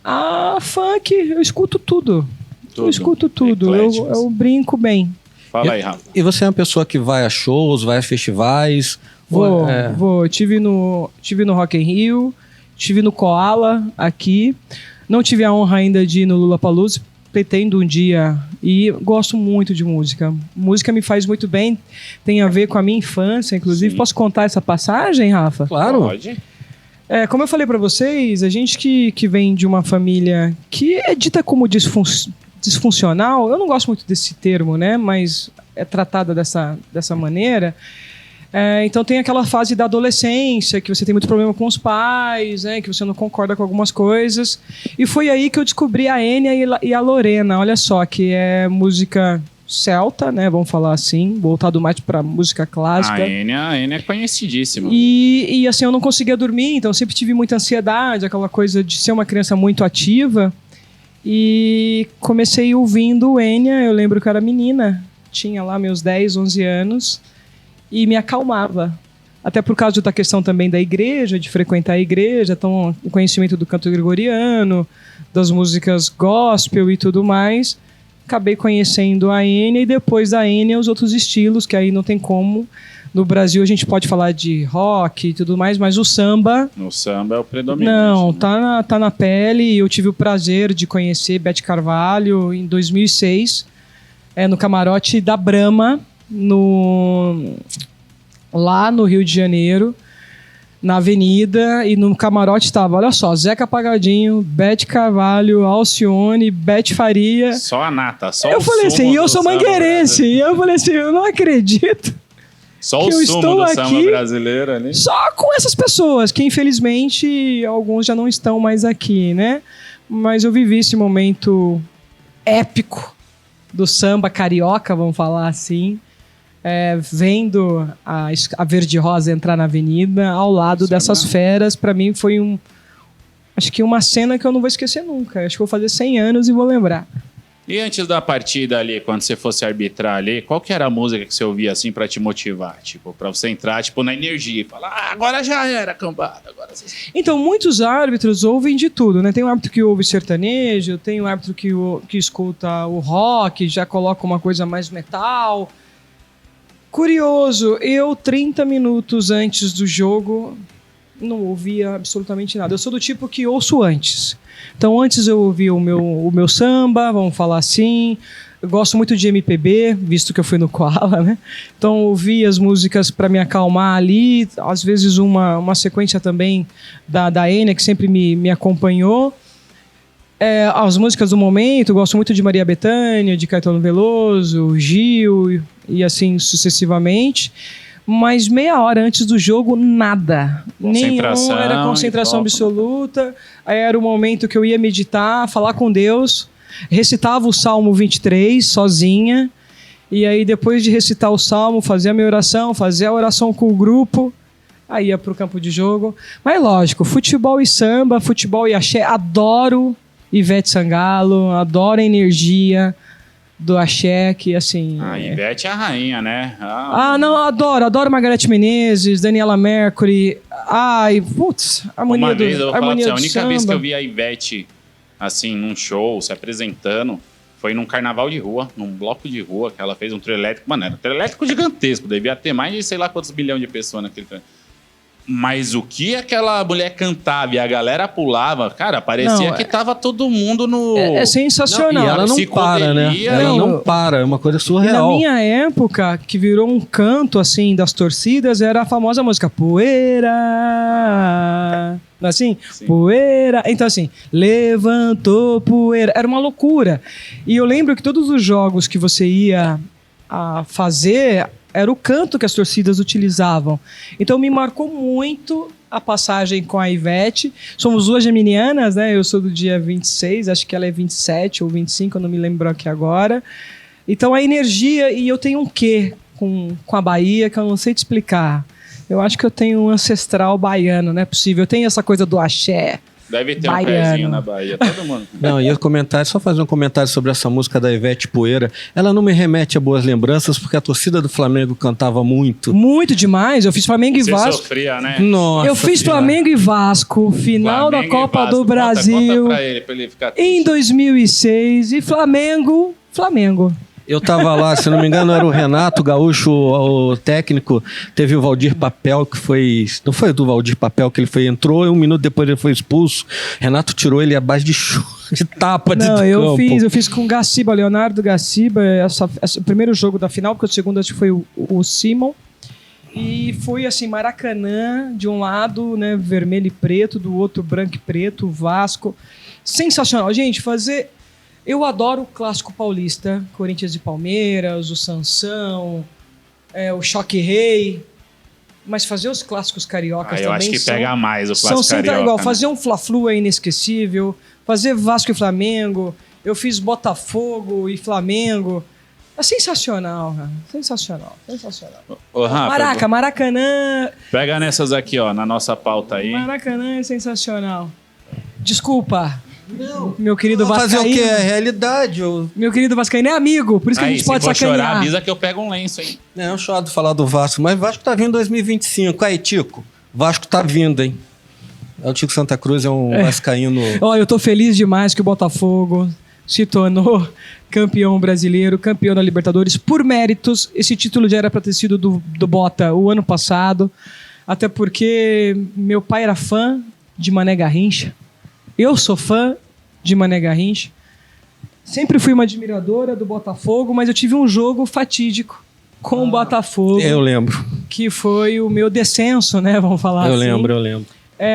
a funk, eu escuto tudo. Eu escuto tudo, eu brinco bem. Fala aí, Rafa. E você é uma pessoa que vai a shows, vai a festivais? Vou. Tive no Rock in Rio, tive no Koala, aqui. Não tive a honra ainda de ir no Lollapalooza, pretendo um dia e gosto muito de música. Música me faz muito bem, tem a ver com a minha infância, inclusive. Sim. Posso contar essa passagem, Rafa? Claro. Pode. Como eu falei pra vocês, a gente que vem de uma família que é dita como disfuncional, eu não gosto muito desse termo, né? Mas é tratada dessa maneira. Então tem aquela fase da adolescência, que você tem muito problema com os pais, né, que você não concorda com algumas coisas. E foi aí que eu descobri a Enya e a Lorena, olha só, que é música celta, né, vamos falar assim, voltado mais para música clássica. A Enya é conhecidíssima. E assim, eu não conseguia dormir, então eu sempre tive muita ansiedade, aquela coisa de ser uma criança muito ativa. E comecei ouvindo Enya, eu lembro que eu era menina, tinha lá meus 10, 11 anos... E me acalmava. Até por causa da questão também da igreja, de frequentar a igreja, então o conhecimento do canto gregoriano, das músicas gospel e tudo mais. Acabei conhecendo a Enya e depois da Enya os outros estilos, que aí não tem como. No Brasil a gente pode falar de rock e tudo mais, mas o samba... O samba é o predominante. Não, né? tá na pele. Eu tive o prazer de conhecer Beth Carvalho em 2006, no camarote da Brahma, lá no Rio de Janeiro, na Avenida, e no camarote estava, olha só, Zeca Pagodinho, Beth Carvalho, Alcione, Beth Faria. Só a nata, só eu o falei assim, e eu sou mangueirense, e eu falei assim, eu não acredito só que o eu sumo estou do aqui samba brasileiro ali. Só com essas pessoas, que infelizmente alguns já não estão mais aqui, né? Mas eu vivi esse momento épico do samba carioca, vamos falar assim, vendo a Verde Rosa entrar na avenida ao lado dessas feras. Para mim foi acho que uma cena que eu não vou esquecer nunca. Acho que vou fazer 100 anos e vou lembrar. E antes da partida ali, quando você fosse arbitrar ali, qual que era a música que você ouvia assim pra te motivar? Tipo, pra você entrar na energia e falar, agora já era, cambada. Agora você... Então, muitos árbitros ouvem de tudo, né? Tem um árbitro que ouve sertanejo, tem um árbitro que escuta o rock, já coloca uma coisa mais metal. Curioso, eu 30 minutos antes do jogo não ouvia absolutamente nada. Eu sou do tipo que ouço antes. Então antes eu ouvia o meu samba, vamos falar assim. Eu gosto muito de MPB, visto que eu fui no Koala, né? Então eu ouvi as músicas para me acalmar ali. Às vezes uma sequência também da Enya, que sempre me acompanhou. As músicas do momento, eu gosto muito de Maria Bethânia, de Caetano Veloso, Gil e assim sucessivamente. mas meia hora antes do jogo, nada. Concentração, Era concentração absoluta. Aí era o momento que eu ia meditar, falar com Deus, recitava o Salmo 23 sozinha, e aí depois de recitar o Salmo, fazia a minha oração, fazia a oração com o grupo, aí ia pro campo de jogo. Mas lógico, futebol e samba, futebol e axé, adoro Ivete Sangalo, adoro a energia do axé, que assim... Ivete é a rainha, né? Não, adoro Margareth Menezes, Daniela Mercury, putz, harmonia Uma do vez, eu vou falar pra você, a única samba. vez que eu vi a Ivete, assim, num show, se apresentando, foi num carnaval de rua, num bloco de rua, que ela fez um trio elétrico. Mano, era um trio elétrico gigantesco, devia ter mais de sei lá quantos bilhões de pessoas naquele trio. Mas o que aquela mulher cantava e a galera pulava, cara, parecia que tava todo mundo no... É sensacional. E ela não para, né? Ela não para, é uma coisa surreal. E na minha época, que virou um canto, assim, das torcidas, era a famosa música Poeira... Assim, sim. Poeira. Então, assim, levantou poeira. Era uma loucura. E eu lembro que todos os jogos que você ia fazer era o canto que as torcidas utilizavam. Então, me marcou muito a passagem com a Ivete. Somos duas geminianas, né? Eu sou do dia 26, acho que ela é 27 ou 25, eu não me lembro aqui agora. Então, a energia, e eu tenho um quê com a Bahia que eu não sei te explicar. Eu acho que eu tenho um ancestral baiano, não é possível. Eu tenho essa coisa do axé. Deve ter baiano. Um pezinho na Bahia, todo mundo. Não, ia comentar, só fazer um comentário sobre essa música da Ivete Poeira. Ela não me remete a boas lembranças, porque a torcida do Flamengo cantava muito. Muito demais. Eu fiz Flamengo e Vasco. Você sofria, né? Nossa, eu fiz Flamengo e Vasco, final Flamengo da Copa do Brasil. Conta pra ele ficar triste. Em 2006. E Flamengo. Eu tava lá, se não me engano, era o Renato Gaúcho, o técnico. Teve o Valdir Papel, que foi... Não foi do Valdir Papel que ele entrou e um minuto depois ele foi expulso. Renato tirou ele abaixo de tapa de campo. Eu fiz com o Gaciba, Leonardo Gaciba, o primeiro jogo da final, porque o segundo acho que foi o Simon. E foi assim, Maracanã, de um lado, né, vermelho e preto, do outro branco e preto, Vasco. Sensacional. Gente, eu adoro o clássico paulista, Corinthians e Palmeiras, o Sansão, o Choque Rei, mas fazer os clássicos cariocas também eu acho que pega mais o clássico carioca. Igual, fazer um Fla-Flu é inesquecível, fazer Vasco e Flamengo, eu fiz Botafogo e Flamengo, é sensacional, cara. Sensacional. Ô, Rafa, Maracanã... Pega nessas aqui, ó, na nossa pauta aí. Maracanã é sensacional. Desculpa. Não, meu querido Vascaíno. Fazer o quê? É realidade. Meu querido Vascaíno é amigo, por isso que a gente pode sacanear. Chorar, avisa que eu pego um lenço, hein? Não, eu choro de falar do Vasco, mas Vasco tá vindo em 2025. Aí, Tico, Vasco tá vindo, hein? O Tico Santa Cruz é um vascaíno... Olha, eu tô feliz demais que o Botafogo se tornou campeão brasileiro, campeão da Libertadores, por méritos. Esse título já era para ter sido do Bota o ano passado, até porque meu pai era fã de Mané Garrincha. Eu sou fã de Mané Garrincha. Sempre fui uma admiradora do Botafogo, mas eu tive um jogo fatídico com o Botafogo. Eu lembro. Que foi o meu descenso, né? Vamos falar assim. Eu lembro.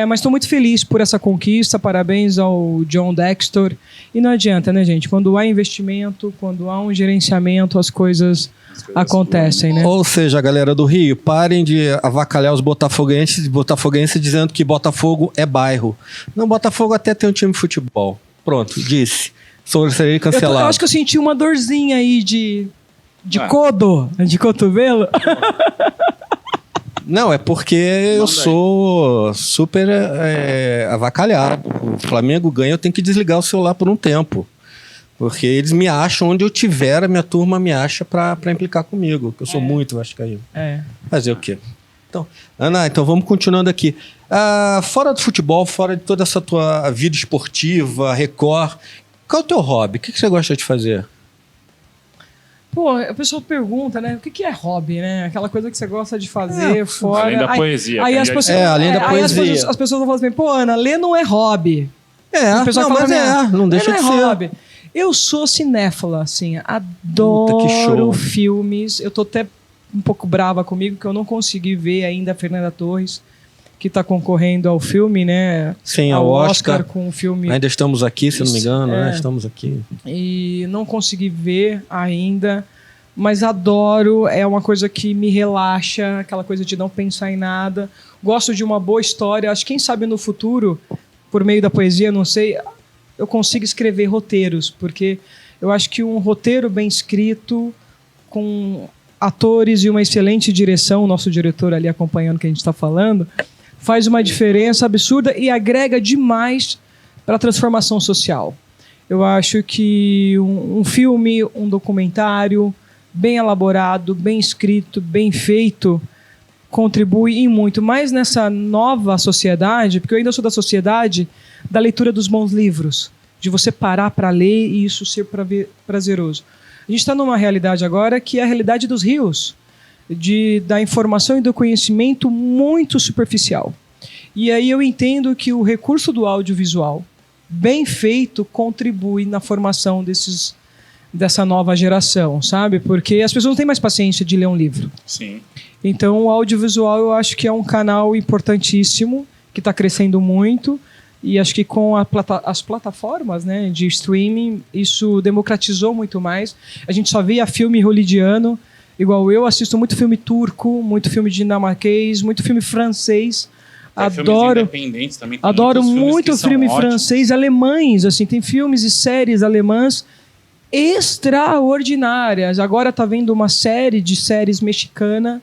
Mas estou muito feliz por essa conquista. Parabéns ao John Dexter. E não adianta, né, gente? Quando há investimento, quando há um gerenciamento, as coisas acontecem, né? Ou seja, a galera do Rio, parem de avacalhar os botafoguenses dizendo que Botafogo é bairro. Não, Botafogo até tem um time de futebol. Pronto, disse. Serei cancelado. Eu acho que eu senti uma dorzinha aí de cotovelo. Não, é porque eu sou super avacalhado. O Flamengo ganha, eu tenho que desligar o celular por um tempo. Porque eles me acham onde eu tiver, a minha turma me acha pra implicar comigo. Que eu sou muito vascaíno. Fazer o quê? Então, Ana, vamos continuando aqui. Fora do futebol, fora de toda essa tua vida esportiva, Record, qual é o teu hobby? O que você gosta de fazer? Pô, a pessoa pergunta, né? O que é hobby, né? Aquela coisa que você gosta de fazer fora... Além da poesia. Aí as pessoas, além da poesia. As pessoas vão falar assim, pô, Ana, ler não é hobby. Não deixa de ser. Hobby. Eu sou cinéfila, assim, adoro filmes. Eu tô até um pouco brava comigo, que eu não consegui ver ainda a Fernanda Torres, que está concorrendo ao filme, né? Sim, ao Oscar com o filme. Ainda estamos aqui, se não me engano, né? Estamos aqui. E não consegui ver ainda, mas adoro, é uma coisa que me relaxa, aquela coisa de não pensar em nada. Gosto de uma boa história. Acho que quem sabe no futuro, por meio da poesia, não sei, eu consigo escrever roteiros, porque eu acho que um roteiro bem escrito, com atores e uma excelente direção, o nosso diretor ali acompanhando o que a gente está falando, faz uma diferença absurda e agrega demais para a transformação social. Eu acho que um filme, um documentário bem elaborado, bem escrito, bem feito, contribui em muito. Mais nessa nova sociedade, porque eu ainda sou da sociedade da leitura dos bons livros, de você parar para ler e isso ser prazeroso. A gente está numa realidade agora que é a realidade dos rios, da informação e do conhecimento muito superficial. E aí eu entendo que o recurso do audiovisual, bem feito, contribui na formação dessa nova geração, sabe? Porque as pessoas não têm mais paciência de ler um livro. Sim. Então o audiovisual eu acho que é um canal importantíssimo, que está crescendo muito, e acho que com as plataformas, né, de streaming, isso democratizou muito mais. A gente só via filme hollywoodiano, igual eu assisto muito filme turco, muito filme dinamarquês, muito filme francês. Adoro, independentes também. adoro muito filme francês, alemães, assim, tem filmes e séries alemãs extraordinárias. Agora tá vendo uma série de séries mexicana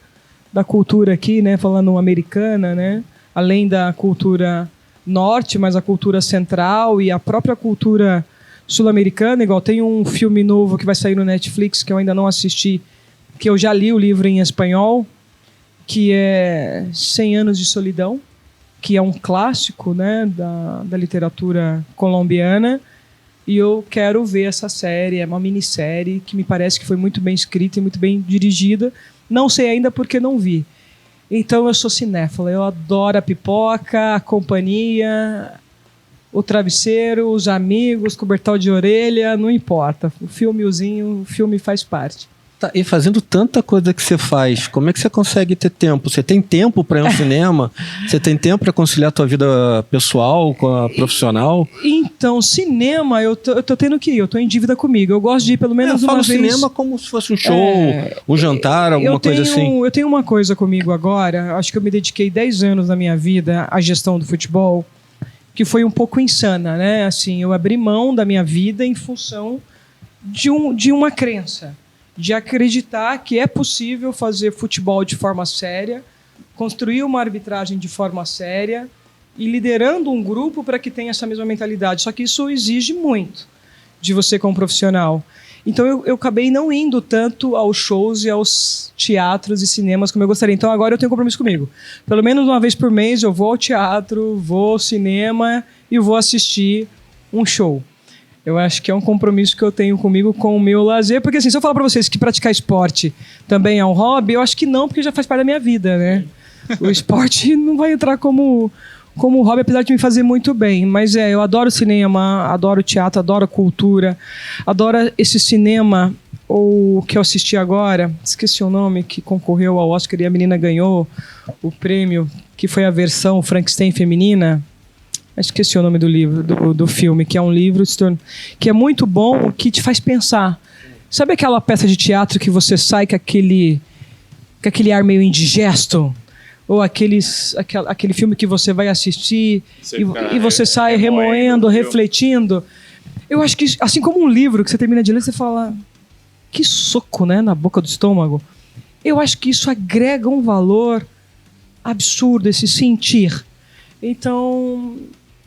da cultura aqui, né, falando americana, né, além da cultura norte, mas a cultura central e a própria cultura sul-americana. Igual tem um filme novo que vai sair no Netflix que eu ainda não assisti, que eu já li o livro em espanhol, que é 100 Anos de Solidão, que é um clássico, né, da literatura colombiana, e eu quero ver essa série. É uma minissérie que me parece que foi muito bem escrita e muito bem dirigida. Não sei ainda porque não vi. Então eu sou cinéfila, eu adoro a pipoca, a companhia, o travesseiro, os amigos, cobertor de orelha, não importa. O filme faz parte. Tá, e fazendo tanta coisa que você faz, como é que você consegue ter tempo? Você tem tempo para ir ao cinema? Você tem tempo para conciliar a tua vida pessoal com a profissional? Então, cinema, eu tô tendo que ir, eu tô em dívida comigo. Eu gosto de ir pelo menos uma vez. Eu falo cinema como se fosse um show, um jantar, alguma coisa assim. Eu tenho uma coisa comigo agora, acho que eu me dediquei 10 anos da minha vida à gestão do futebol, que foi um pouco insana, né? Assim, eu abri mão da minha vida em função de uma crença, de acreditar que é possível fazer futebol de forma séria, construir uma arbitragem de forma séria e liderando um grupo para que tenha essa mesma mentalidade. Só que isso exige muito de você como profissional. Então eu acabei não indo tanto aos shows e aos teatros e cinemas como eu gostaria. Então agora eu tenho compromisso comigo. Pelo menos uma vez por mês eu vou ao teatro, vou ao cinema e vou assistir um show. Eu acho que é um compromisso que eu tenho comigo com o meu lazer, porque assim, se eu falar para vocês que praticar esporte também é um hobby, eu acho que não, porque já faz parte da minha vida, né? O esporte não vai entrar como hobby, apesar de me fazer muito bem. Mas eu adoro cinema, adoro teatro, adoro cultura, adoro esse cinema, ou que eu assisti agora, esqueci o nome, que concorreu ao Oscar e a menina ganhou o prêmio, que foi a versão Frankenstein feminina. Esqueci o nome do livro, do filme, que é um livro que é muito bom, que te faz pensar. Sabe aquela peça de teatro que você sai com aquele ar meio indigesto? Ou aquele filme que você vai assistir e você sai remoendo, refletindo? Eu acho que, assim como um livro que você termina de ler, você fala, que soco, né, na boca do estômago. Eu acho que isso agrega um valor absurdo, esse sentir. Então,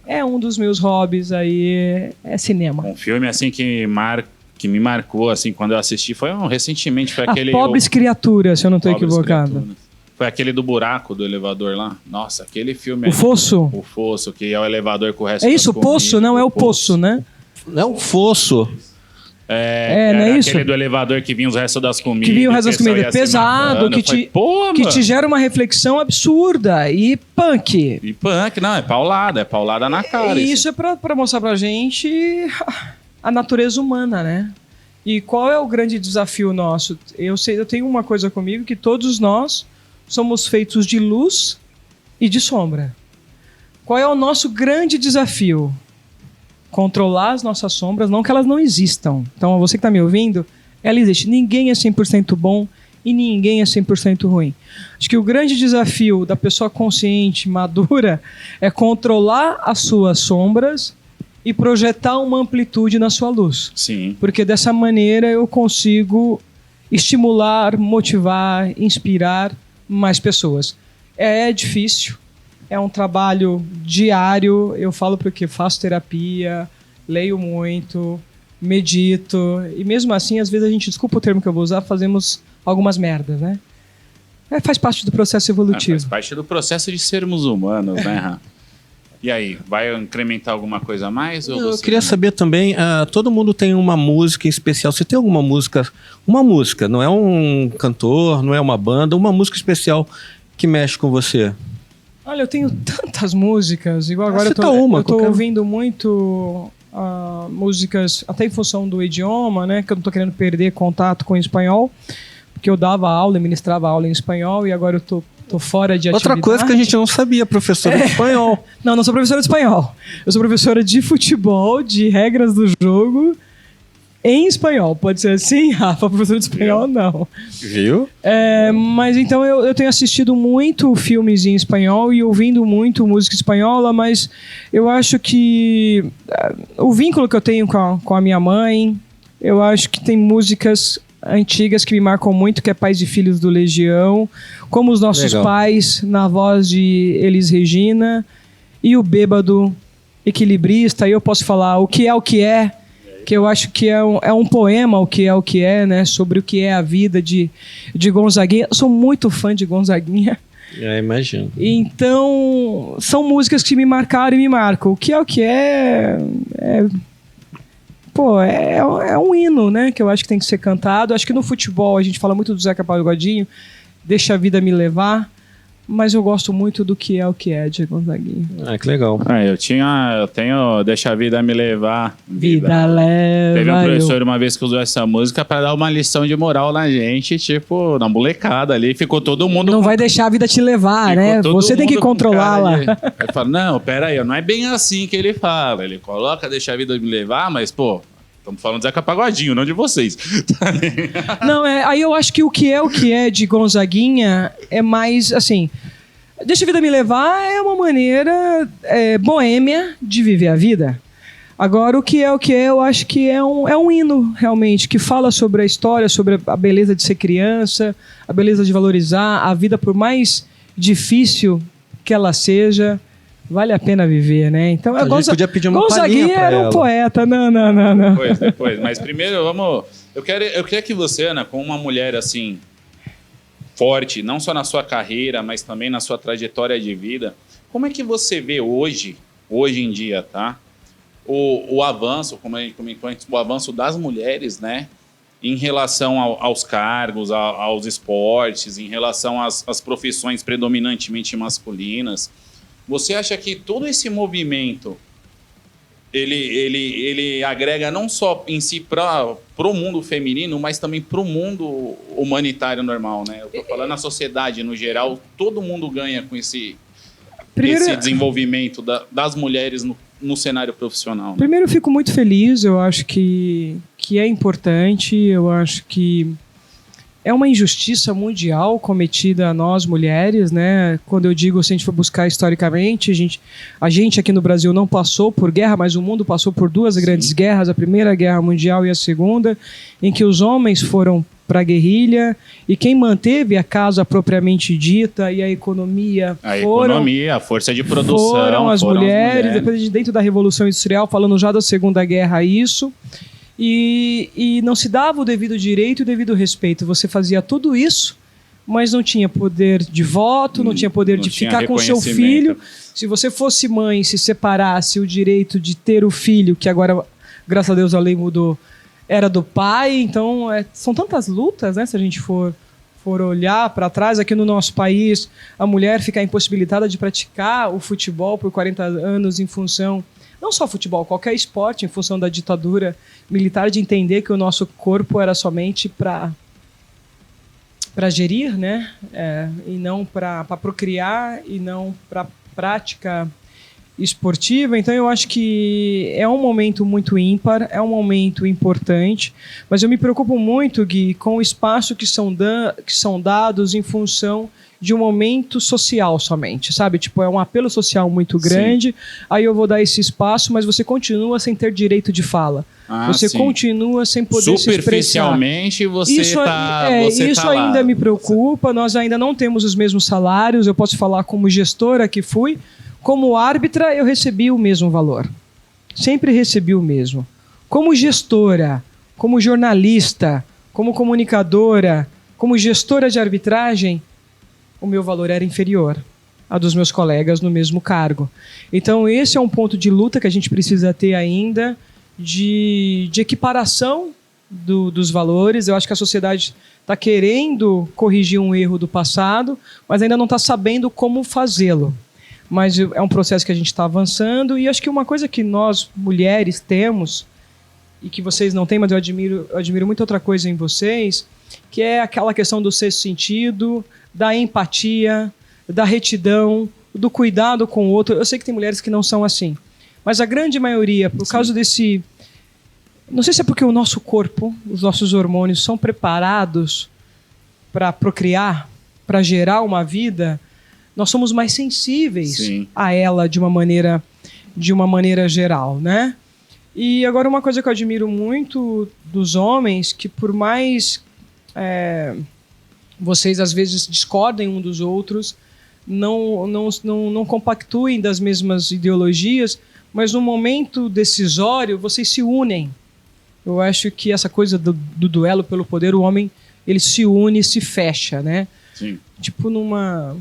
é um dos meus hobbies aí, é cinema. Um filme assim que me marcou assim quando eu assisti foi recentemente, foi aquele Pobres Criaturas, se eu não estou equivocado. Foi aquele do buraco do elevador lá. Nossa, aquele filme. O Fosso? O Fosso, que é o elevador com o resto. É isso, o Poço, não é o Poço, né? Não é o Fosso. Não é isso? Aquele do elevador que vinha os restos das comidas. Que vinha o resto das comidas. Pesado, que te gera uma reflexão absurda. E punk. Não, é paulada na cara. E isso é pra mostrar pra gente a natureza humana, né? E qual é o grande desafio nosso? Eu tenho uma coisa comigo, que todos nós somos feitos de luz e de sombra. Qual é o nosso grande desafio? Controlar as nossas sombras, não que elas não existam. Então, você que está me ouvindo, Ela existe. Ninguém é 100% bom e ninguém é 100% ruim. Acho que o grande desafio da pessoa consciente, madura, é controlar as suas sombras e projetar uma amplitude na sua luz. Sim. Porque dessa maneira eu consigo estimular, motivar, inspirar mais pessoas. É difícil, é um trabalho diário. Eu falo porque faço terapia, leio muito, medito, e mesmo assim, às vezes a gente, desculpa o termo que eu vou usar, fazemos algumas merdas, né? Faz parte do processo evolutivo. Faz parte do processo de sermos humanos, né, Ram? E aí, vai incrementar alguma coisa a mais? Ou Eu você... queria saber também, todo mundo tem uma música em especial. Você tem alguma música, não é um cantor, não é uma banda, uma música especial que mexe com você? Olha, eu tenho tantas músicas, igual agora eu cita tô qualquer... ouvindo muito músicas, até em função do idioma, né? Que eu não tô querendo perder contato com o espanhol, porque eu dava aula e ministrava aula em espanhol e agora eu tô fora de atividade. Outra coisa que a gente não sabia, professora de espanhol. Não sou professora de espanhol. Eu sou professora de futebol, de regras do jogo, em espanhol. Pode ser assim, Rafa? Professora de espanhol, não. Viu? Mas então eu tenho assistido muito filmes em espanhol e ouvindo muito música espanhola, mas eu acho que o vínculo que eu tenho com a minha mãe, eu acho que tem músicas antigas que me marcam muito, que é Pais e Filhos do Legião, como Os Nossos Pais, na voz de Elis Regina, e o Bêbado Equilibrista. E eu posso falar O Que É, que eu acho que é um poema, O Que É, né, sobre o que é a vida de Gonzaguinha. Eu sou muito fã de Gonzaguinha. Imagino. Então, são músicas que me marcaram e me marcam. O Que É um hino, né, que eu acho que tem que ser cantado. Acho que no futebol a gente fala muito do Zeca Pagodinho, Deixa a Vida Me Levar, mas eu gosto muito do Que É de Gonzaguinha. Que legal. Eu tenho Deixa a Vida Me Levar. Vida leva. Teve um professor uma vez que usou essa música pra dar uma lição de moral na gente, tipo, na molecada ali. Ficou todo mundo... Não vai deixar a vida te levar, né? Você tem que controlá-la. Aí fala, não, peraí, não é bem assim que ele fala. Ele coloca Deixa a Vida Me Levar, mas, pô, estamos falando de Zeca Pagodinho, não de vocês. Não, aí eu acho que o que é de Gonzaguinha é mais, assim... Deixa a Vida Me Levar é uma maneira boêmia de viver a vida. Agora, o que é, eu acho que é um hino, realmente, que fala sobre a história, sobre a beleza de ser criança, a beleza de valorizar a vida, por mais difícil que ela seja, vale a pena viver, né? Então, a gente podia pedir uma palhinha Gonzaguinha pra era um ela. poeta, não. Depois. Mas primeiro, vamos... Eu queria que você, Ana, como uma mulher, assim... forte, não só na sua carreira, mas também na sua trajetória de vida. Como é que você vê hoje em dia, tá? O avanço, como a gente comentou antes, o avanço das mulheres, né? Em relação aos cargos, aos esportes, em relação às profissões predominantemente masculinas. Você acha que todo esse movimento ele agrega não só em si para o mundo feminino, mas também para o mundo humanitário normal, né? Eu tô falando na sociedade no geral, todo mundo ganha com esse desenvolvimento das mulheres no cenário profissional. Né? Primeiro, eu fico muito feliz, eu acho que é importante, eu acho que é uma injustiça mundial cometida a nós, mulheres, né? Quando eu digo, se a gente for buscar historicamente, a gente aqui no Brasil não passou por guerra, mas o mundo passou por duas grandes guerras, a Primeira Guerra Mundial e a Segunda, em que os homens foram para a guerrilha e quem manteve a casa propriamente dita e a economia a força de produção foram as mulheres. Depois, dentro da Revolução Industrial, falando já da Segunda Guerra, isso. E não se dava o devido direito e o devido respeito. Você fazia tudo isso, mas não tinha poder de voto, não tinha poder de ficar com seu filho. Se você fosse mãe, se separasse o direito de ter o filho, que agora, graças a Deus, a lei mudou, era do pai. Então, são tantas lutas, né? Se a gente for olhar para trás, aqui no nosso país, a mulher fica impossibilitada de praticar o futebol por 40 anos em função... Não só futebol, qualquer esporte, em função da ditadura militar, de entender que o nosso corpo era somente para gerir, né? E não para procriar, e não para prática esportiva, então eu acho que é um momento muito ímpar, é um momento importante, mas eu me preocupo muito, Gui, com o espaço que são dados em função de um momento social somente, sabe? Tipo, é um apelo social muito grande, aí eu vou dar esse espaço, mas você continua sem ter direito de fala. Você continua sem poder se expressar. Superficialmente você isso tá lá. Ainda me preocupa, nós ainda não temos os mesmos salários, eu posso falar como gestora que fui, como árbitra eu recebi o mesmo valor. Sempre recebi o mesmo. Como gestora, como jornalista, como comunicadora, como gestora de arbitragem, o meu valor era inferior a dos meus colegas no mesmo cargo. Então esse é um ponto de luta que a gente precisa ter ainda, de equiparação dos valores. Eu acho que a sociedade está querendo corrigir um erro do passado, mas ainda não está sabendo como fazê-lo. Mas é um processo que a gente está avançando, e acho que uma coisa que nós, mulheres, temos, e que vocês não têm, mas eu admiro muito outra coisa em vocês, que é aquela questão do sexto sentido, da empatia, da retidão, do cuidado com o outro. Eu sei que tem mulheres que não são assim, mas a grande maioria, por causa desse... Não sei se é porque o nosso corpo, os nossos hormônios são preparados para procriar, para gerar uma vida, nós somos mais sensíveis a ela de uma maneira geral, né? E agora uma coisa que eu admiro muito dos homens, que por mais vocês às vezes discordem um dos outros, não compactuem das mesmas ideologias, mas no momento decisório vocês se unem. Eu acho que essa coisa do duelo pelo poder, o homem ele se une, se fecha, né? Sim. Tipo numa...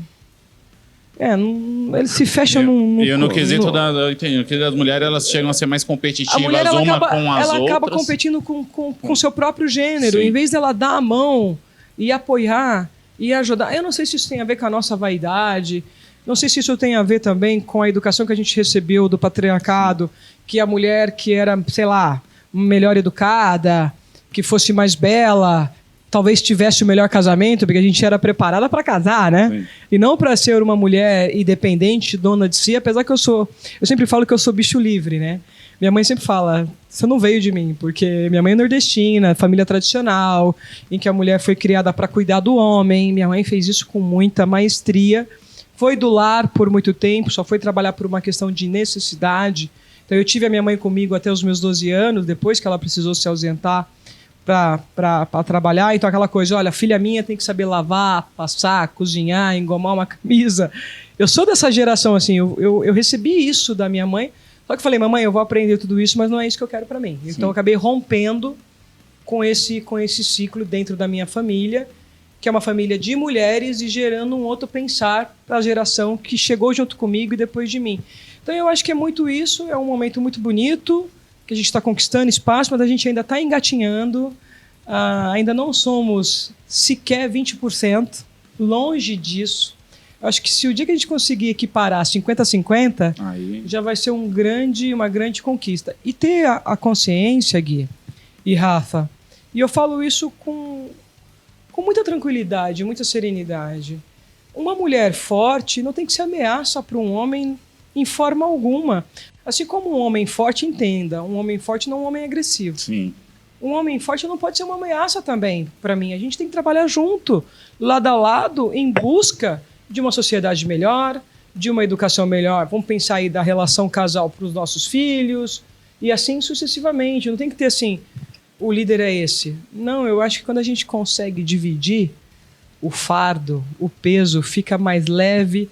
ele se fecha num... E no quesito das mulheres, elas chegam a ser mais competitivas com as outras. Ela acaba competindo com seu próprio gênero. Em vez dela dar a mão e apoiar e ajudar. Eu não sei se isso tem a ver com a nossa vaidade, não sei se isso tem a ver também com a educação que a gente recebeu do patriarcado, que a mulher que era, sei lá, melhor educada, que fosse mais bela, talvez tivesse o melhor casamento, porque a gente era preparada para casar, né? Sim. E não para ser uma mulher independente, dona de si, apesar que eu sempre falo que eu sou bicho livre, né? Minha mãe sempre fala, você não veio de mim, porque minha mãe é nordestina, família tradicional, em que a mulher foi criada para cuidar do homem, minha mãe fez isso com muita maestria, foi do lar por muito tempo, só foi trabalhar por uma questão de necessidade. Então eu tive a minha mãe comigo até os meus 12 anos, depois que ela precisou se ausentar para trabalhar. Então aquela coisa, olha, filha minha tem que saber lavar, passar, cozinhar, engomar uma camisa. Eu sou dessa geração, assim, eu recebi isso da minha mãe, só que falei, mamãe, eu vou aprender tudo isso, mas não é isso que eu quero para mim. Então eu acabei rompendo com esse ciclo dentro da minha família, que é uma família de mulheres, e gerando um outro pensar para a geração que chegou junto comigo e depois de mim. Então eu acho que é muito isso, é um momento muito bonito, que a gente está conquistando espaço, mas a gente ainda está engatinhando, ainda não somos sequer 20%, longe disso. Eu acho que se o dia que a gente conseguir equiparar 50-50, já vai ser uma grande conquista. E ter a consciência, Gui e Rafa, e eu falo isso com muita tranquilidade, muita serenidade. Uma mulher forte não tem que ser ameaça para um homem em forma alguma. Assim como um homem forte, entenda, um homem forte não é um homem agressivo. Sim. Um homem forte não pode ser uma ameaça também para mim. A gente tem que trabalhar junto, lado a lado, em busca de uma sociedade melhor, de uma educação melhor. Vamos pensar aí da relação casal para os nossos filhos e assim sucessivamente. Não tem que ter assim, o líder é esse. Não, eu acho que quando a gente consegue dividir o fardo, o peso fica mais leve,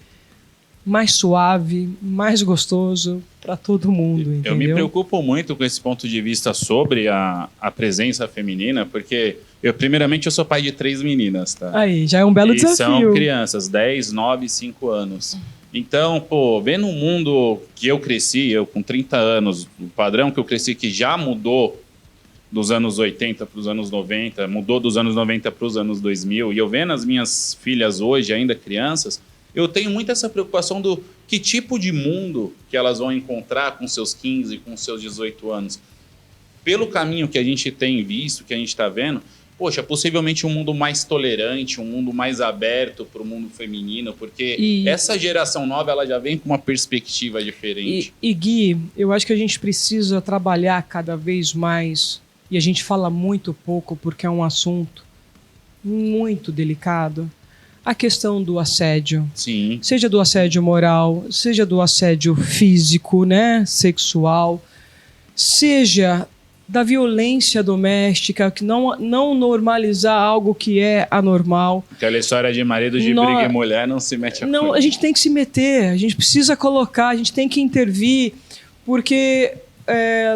mais suave, mais gostoso para todo mundo, entendeu? Eu me preocupo muito com esse ponto de vista sobre a presença feminina, porque primeiramente eu sou pai de 3 meninas, tá? Aí, já é um belo desafio. São crianças, 10, 9 e 5 anos. Então, vendo um mundo que eu cresci, eu com 30 anos, o padrão que eu cresci que já mudou dos anos 80 para os anos 90, mudou dos anos 90 para os anos 2000, e eu vendo as minhas filhas hoje, ainda crianças, eu tenho muito essa preocupação do que tipo de mundo que elas vão encontrar com seus 15, com seus 18 anos. Pelo caminho que a gente tem visto, que a gente está vendo, poxa, possivelmente um mundo mais tolerante, um mundo mais aberto para o mundo feminino, porque essa geração nova ela já vem com uma perspectiva diferente. E Gui, eu acho que a gente precisa trabalhar cada vez mais, e a gente fala muito pouco porque é um assunto muito delicado, a questão do assédio. Sim. Seja do assédio moral, seja do assédio físico, né, sexual, seja da violência doméstica, que não normalizar algo que é anormal. Aquela história de marido de briga e mulher não se mete a Não, coisa. a gente tem que se meter, a gente precisa colocar, a gente tem que intervir, porque,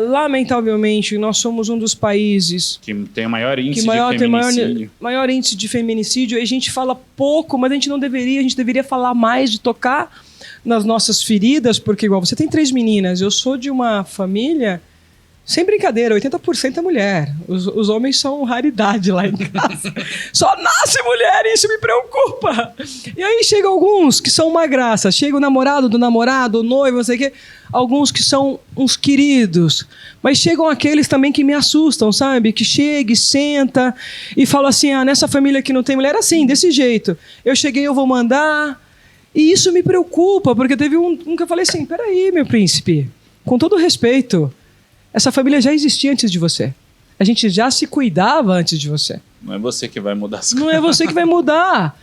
lamentavelmente, nós somos um dos países que tem o maior índice tem de feminicídio. maior índice de feminicídio, e a gente fala pouco, mas a gente deveria falar mais, de tocar nas nossas feridas, porque igual você tem 3 meninas, eu sou de uma família, sem brincadeira, 80% é mulher. Os homens são raridade lá em casa. Só nasce mulher e isso me preocupa. E aí chegam alguns que são uma graça. Chega o namorado do namorado, o noivo, não sei o quê. Alguns que são uns queridos. Mas chegam aqueles também que me assustam, sabe? Que chega e senta e fala assim, nessa família que não tem mulher, assim, desse jeito. Eu cheguei, eu vou mandar. E isso me preocupa, porque teve um que eu falei assim, peraí, meu príncipe, com todo respeito, essa família já existia antes de você. A gente já se cuidava antes de você. Não é você que vai mudar as coisas. Não é você que vai mudar.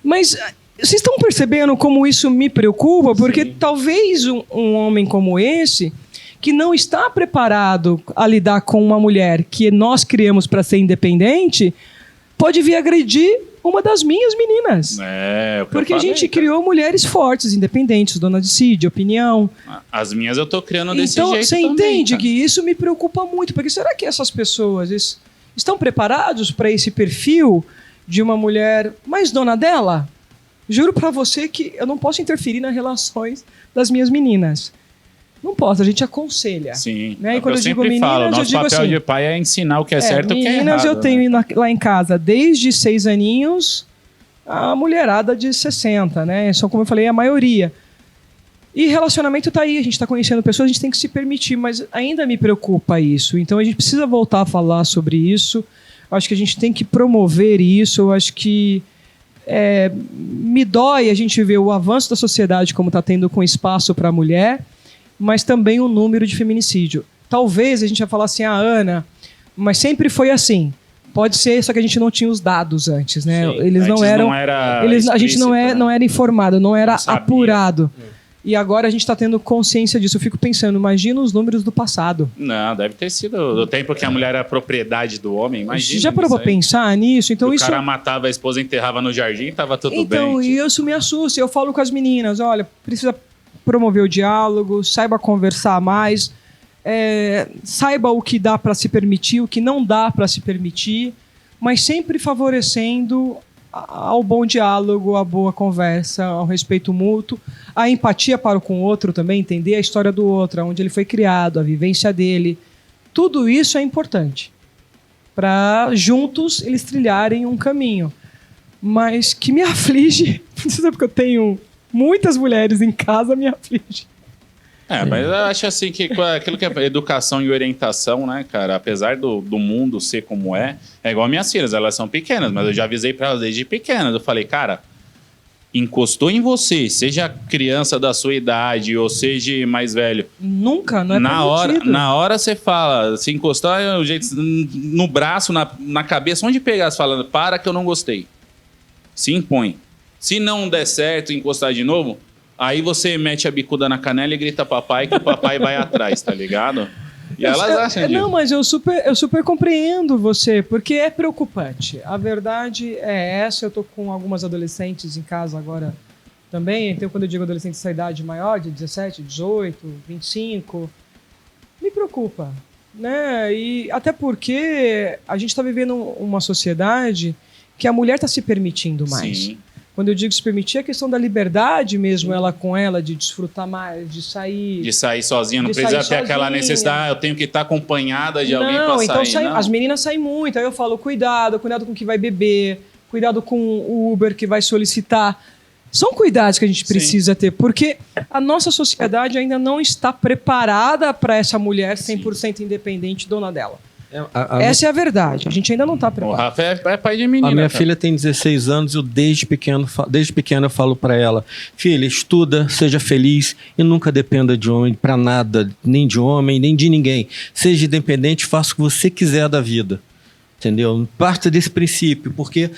Mas vocês estão percebendo como isso me preocupa? Porque talvez um homem como esse, que não está preparado a lidar com uma mulher que nós criamos para ser independente, pode vir agredir uma das minhas meninas. Porque a gente criou mulheres fortes, independentes, dona de si, de opinião. As minhas eu tô criando desse jeito Então, você também, entende cara. que isso me preocupa muito, porque será que essas pessoas estão preparados para esse perfil de uma mulher mais dona dela? Juro para você que eu não posso interferir nas relações das minhas meninas. Não posso, a gente aconselha. Sim, né? E quando eu sempre falo, nosso papel de pai é ensinar o que é certo e o que é errado. Meninas eu tenho lá em casa desde 6 aninhos, a mulherada de 60, né? São, como eu falei, a maioria. E relacionamento tá aí, a gente tá conhecendo pessoas, a gente tem que se permitir, mas ainda me preocupa isso. Então a gente precisa voltar a falar sobre isso. Acho que a gente tem que promover isso. Eu acho que me dói a gente ver o avanço da sociedade como está tendo com espaço para a mulher, mas também o número de feminicídio. Talvez a gente vai falar assim, Ana, mas sempre foi assim. Pode ser, só que a gente não tinha os dados antes, né? Sim, eles não eram, a gente não era informado, não era apurado. E agora a gente está tendo consciência disso. Eu fico pensando, imagina os números do passado. Não, deve ter sido do tempo que a mulher era propriedade do homem. Imagina. Já parou para pensar nisso? Então, o cara matava a esposa, enterrava no jardim e estava tudo bem. Então, e isso me assusta. Eu falo com as meninas, olha, precisa promover o diálogo, saiba conversar mais, saiba o que dá para se permitir, o que não dá para se permitir, mas sempre favorecendo ao bom diálogo, à boa conversa, ao respeito mútuo, a empatia para com o outro também, entender a história do outro, onde ele foi criado, a vivência dele. Tudo isso é importante para juntos eles trilharem um caminho. Mas que me aflige, porque eu tenho muitas mulheres em casa, me aflige. Mas eu acho assim que aquilo que é educação e orientação, né, cara, apesar do mundo ser como é igual minhas filhas, elas são pequenas, mas eu já avisei pra elas desde pequenas. Eu falei, cara, encostou em você, seja criança da sua idade ou seja mais velho. Nunca, não é na hora você fala, se encostar o jeito, no braço, na cabeça, onde pegar, você falando, para que eu não gostei. Se impõe. Se não der certo encostar de novo, aí você mete a bicuda na canela e grita papai, que o papai vai atrás, tá ligado? E elas acham disso. Não, mas eu super compreendo você, porque é preocupante. A verdade é essa. Eu tô com algumas adolescentes em casa agora também. Então, quando eu digo adolescente dessa idade maior, de 17, 18, 25, me preocupa, né? E até porque a gente está vivendo uma sociedade que a mulher está se permitindo mais. Sim. Quando eu digo se permitir, é a questão da liberdade mesmo, ela com ela, de desfrutar mais, de sair... De sair sozinha, não precisa ter aquela necessidade, eu tenho que estar acompanhada de alguém para então sair. As meninas saem muito, aí eu falo, cuidado com o que vai beber, cuidado com o Uber que vai solicitar. São cuidados que a gente precisa ter, porque a nossa sociedade ainda não está preparada para essa mulher 100% independente, dona dela. Essa é a verdade. A gente ainda não está O preparado. Rafa é pai de menina. A minha cara. filha tem 16 anos e eu desde pequena eu falo para ela: filha, estuda, seja feliz e nunca dependa de homem para nada, nem de homem, nem de ninguém. Seja independente, faça o que você quiser da vida. Entendeu? Parta desse princípio, porque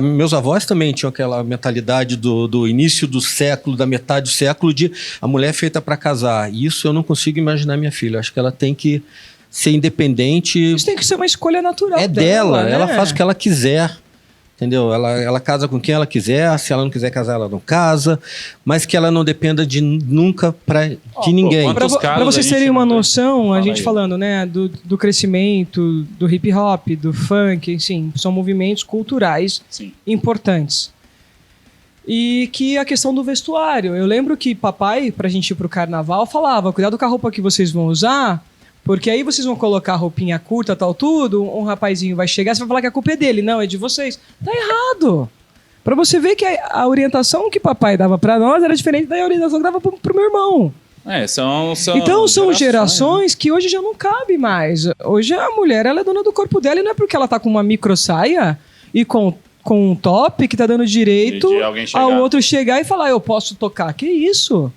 meus avós também tinham aquela mentalidade do início do século, da metade do século, de a mulher é feita para casar. E isso eu não consigo imaginar minha filha. Acho que ela tem que ser independente. Isso tem que ser uma escolha natural É dela, né? ela faz o que ela quiser. Entendeu? Ela casa com quem ela quiser, se ela não quiser casar, ela não casa, mas que ela não dependa nunca de ninguém. quantos Para casos vocês a gente terem uma não vê? noção, a Fala gente aí. falando, né, do crescimento, do hip hop, do funk, enfim, são movimentos culturais Sim. importantes. E que a questão do vestuário. Eu lembro que papai, pra gente ir pro carnaval, falava: cuidado com a roupa que vocês vão usar, porque aí vocês vão colocar roupinha curta, tal, tudo, um rapazinho vai chegar, você vai falar que a culpa é dele. Não, é de vocês. Tá errado. Pra você ver que a orientação que papai dava pra nós era diferente da orientação que dava pro meu irmão. Então São gerações que hoje já não cabe mais. Hoje a mulher, ela é dona do corpo dela e não é porque ela tá com uma micro saia e com um top que tá dando direito De alguém chegar. ao outro chegar e falar: eu posso tocar. Que isso?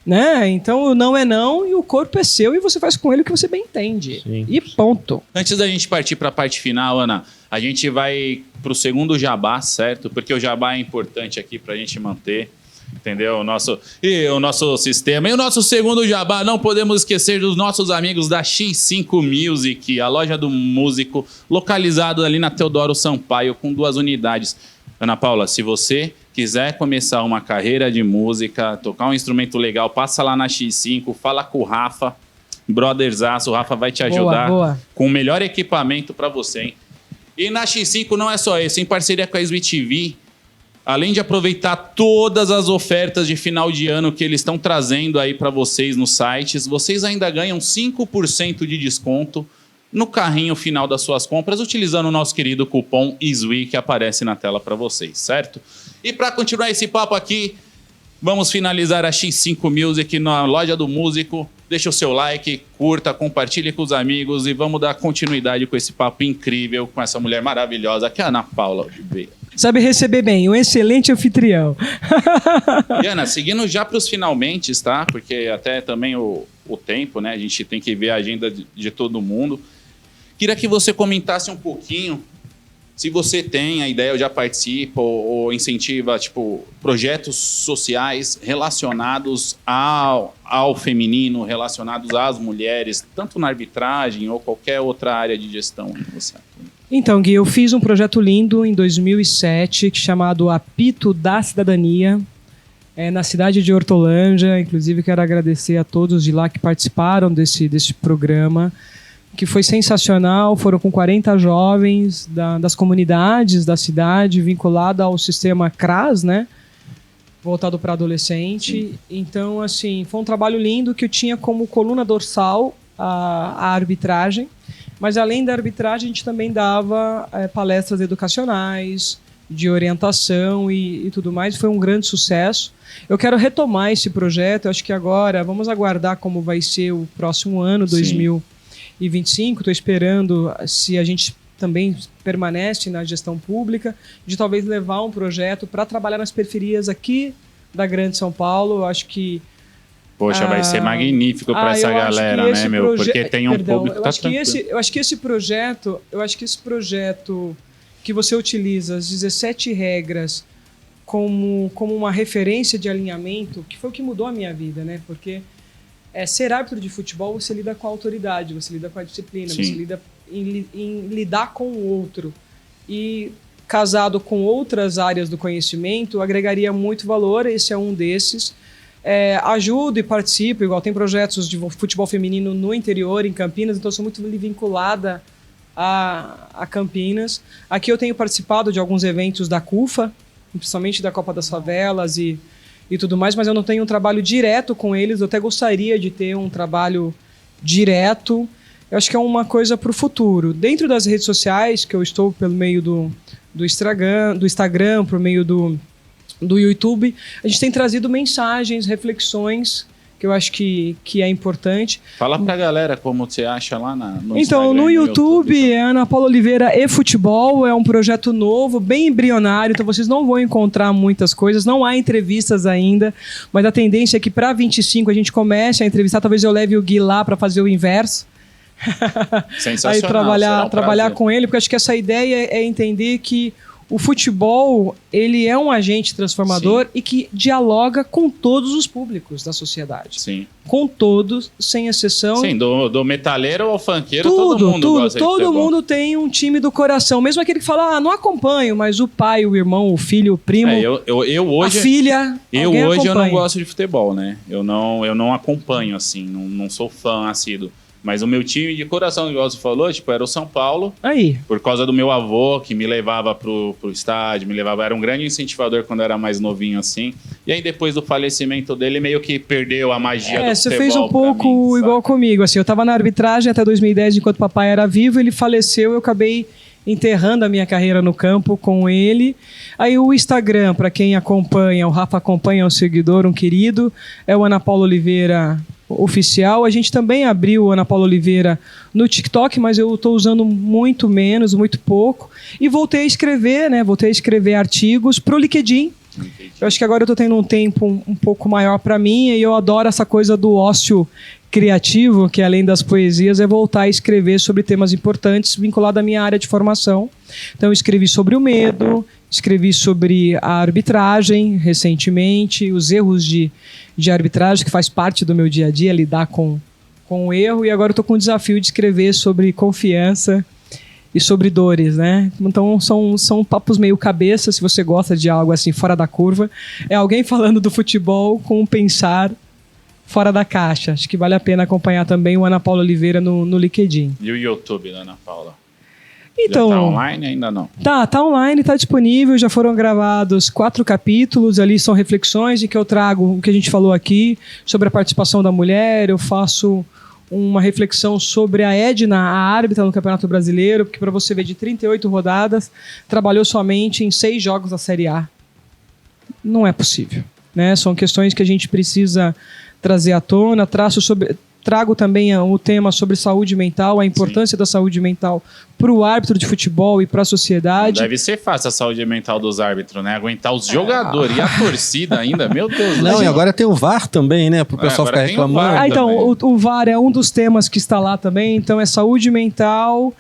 Né? Então o não é não e o corpo é seu e você faz com ele o que você bem entende. Sim. E ponto. Antes da gente partir para a parte final, Ana, a gente vai para o segundo jabá, certo? Porque o jabá é importante aqui para a gente manter, entendeu? O nosso sistema. E o nosso segundo jabá, não podemos esquecer dos nossos amigos da X5 Music, a loja do músico, localizado ali na Teodoro Sampaio, com 2 unidades. Ana Paula, se você quiser começar uma carreira de música, tocar um instrumento legal, passa lá na X5, fala com o Rafa, brotherzaço, o Rafa vai te ajudar Boa. com o melhor equipamento para você, hein? E na X5 não é só isso, em parceria com a Sweet TV, além de aproveitar todas as ofertas de final de ano que eles estão trazendo aí para vocês nos sites, vocês ainda ganham 5% de desconto no carrinho final das suas compras, utilizando o nosso querido cupom ISWI que aparece na tela para vocês, certo? E para continuar esse papo aqui, vamos finalizar a X5 Music na loja do músico. Deixa o seu like, curta, compartilhe com os amigos e vamos dar continuidade com esse papo incrível com essa mulher maravilhosa que é a Ana Paula Oliveira. Sabe receber bem, um excelente anfitrião. E Ana, seguindo já para os finalmente, tá? Porque até também o tempo, né? A gente tem que ver a agenda de todo mundo. Queria que você comentasse um pouquinho se você tem a ideia, ou já participa ou incentiva, tipo, projetos sociais relacionados ao feminino, relacionados às mulheres, tanto na arbitragem ou qualquer outra área de gestão que você atua. Então, Gui, eu fiz um projeto lindo em 2007 chamado Apito da Cidadania, na cidade de Hortolândia. Inclusive, quero agradecer a todos de lá que participaram desse programa, que foi sensacional. Foram com 40 jovens das comunidades da cidade, vinculada ao sistema CRAS, né? Voltado para adolescente. Então, assim, foi um trabalho lindo que eu tinha como coluna dorsal a arbitragem. Mas, além da arbitragem, a gente também dava palestras educacionais, de orientação e tudo mais. Foi um grande sucesso. Eu quero retomar esse projeto. Eu acho que agora, vamos aguardar como vai ser o próximo ano, 2025. Estou esperando, se a gente também permanece na gestão pública, de talvez levar um projeto para trabalhar nas periferias aqui da Grande São Paulo. Eu acho que Poxa, vai ser magnífico para essa galera, né, meu? Porque tem um público que tá tranquilo. Eu acho que esse projeto que você utiliza as 17 regras como uma referência de alinhamento, que foi o que mudou a minha vida, né? Porque ser árbitro de futebol, você lida com a autoridade, você lida com a disciplina, Sim. você lida em lidar com o outro. E casado com outras áreas do conhecimento, agregaria muito valor. Esse é um desses. Ajudo e participo, igual tem projetos de futebol feminino no interior, em Campinas, então eu sou muito vinculada a Campinas. Aqui eu tenho participado de alguns eventos da CUFA, principalmente da Copa das Favelas e tudo mais, mas eu não tenho um trabalho direto com eles. Eu até gostaria de ter um trabalho direto. Eu acho que é uma coisa para o futuro. Dentro das redes sociais, que eu estou pelo meio do Instagram, por meio do YouTube, a gente tem trazido mensagens, reflexões que eu acho que é importante. Fala pra galera como você acha lá no Então, Instagram, no YouTube, tá? é Ana Paula Oliveira e Futebol, é um projeto novo, bem embrionário, então vocês não vão encontrar muitas coisas, não há entrevistas ainda, mas a tendência é que para 25 a gente comece a entrevistar, talvez eu leve o Gui lá para fazer o inverso. Sensacional. Aí será um trabalhar prazer. com ele, porque acho que essa ideia é entender que o futebol, ele é um agente transformador e que dialoga com todos os públicos da sociedade. Sim. Com todos, sem exceção. Sim, do metaleiro ao funkeiro, todo mundo gosta de todo futebol. mundo tem um time do coração. Mesmo aquele que fala, não acompanho, mas o pai, o irmão, o filho, o primo, Eu hoje, a filha, eu alguém hoje eu não acompanha. gosto de futebol, né? Eu não acompanho, assim, não sou fã assíduo. Mas o meu time de coração, igual você falou, tipo, era o São Paulo, Aí, por causa do meu avô, que me levava pro estádio, era um grande incentivador quando eu era mais novinho, assim. E aí, depois do falecimento dele, meio que perdeu a magia do você futebol fez um pra pouco mim, sabe? igual comigo. Assim, eu tava na arbitragem até 2010, enquanto o papai era vivo, ele faleceu, eu acabei enterrando a minha carreira no campo com ele. Aí o Instagram, para quem acompanha, o Rafa acompanha, é um seguidor, um querido, é o Ana Paula Oliveira Oficial. A gente também abriu o Ana Paula Oliveira no TikTok, mas eu estou usando muito menos, muito pouco. E voltei a escrever, né? Voltei a escrever artigos pro LinkedIn. Eu acho que agora eu estou tendo um tempo um pouco maior para mim e eu adoro essa coisa do ócio criativo, que além das poesias é voltar a escrever sobre temas importantes vinculados à minha área de formação. Então eu escrevi sobre o medo, escrevi sobre a arbitragem recentemente, os erros de arbitragem, que faz parte do meu dia a dia, lidar com o erro, e agora eu estou com o desafio de escrever sobre confiança e sobre dores, né? Então são papos meio cabeça, se você gosta de algo assim fora da curva. É alguém falando do futebol com um pensar fora da caixa. Acho que vale a pena acompanhar também o Ana Paula Oliveira no LinkedIn. E o YouTube da Ana Paula? Então, Já tá online ainda não? Tá online, tá disponível, já foram gravados 4 capítulos, ali são reflexões em que eu trago o que a gente falou aqui sobre a participação da mulher, eu faço uma reflexão sobre a Edna, a árbitra no Campeonato Brasileiro, porque para você ver, de 38 rodadas, trabalhou somente em 6 jogos da Série A. Não é possível, né? São questões que a gente precisa trazer à tona, trago também o tema sobre saúde mental, a importância da saúde mental para o árbitro de futebol e para a sociedade. Deve ser fácil a saúde mental dos árbitros, né? Aguentar os jogadores e a torcida ainda, meu Deus. Não, e agora tem o VAR também, né? Para o pessoal agora ficar tem o reclamando. VAR. Então, o VAR é um dos temas que está lá também. Então, é saúde mental,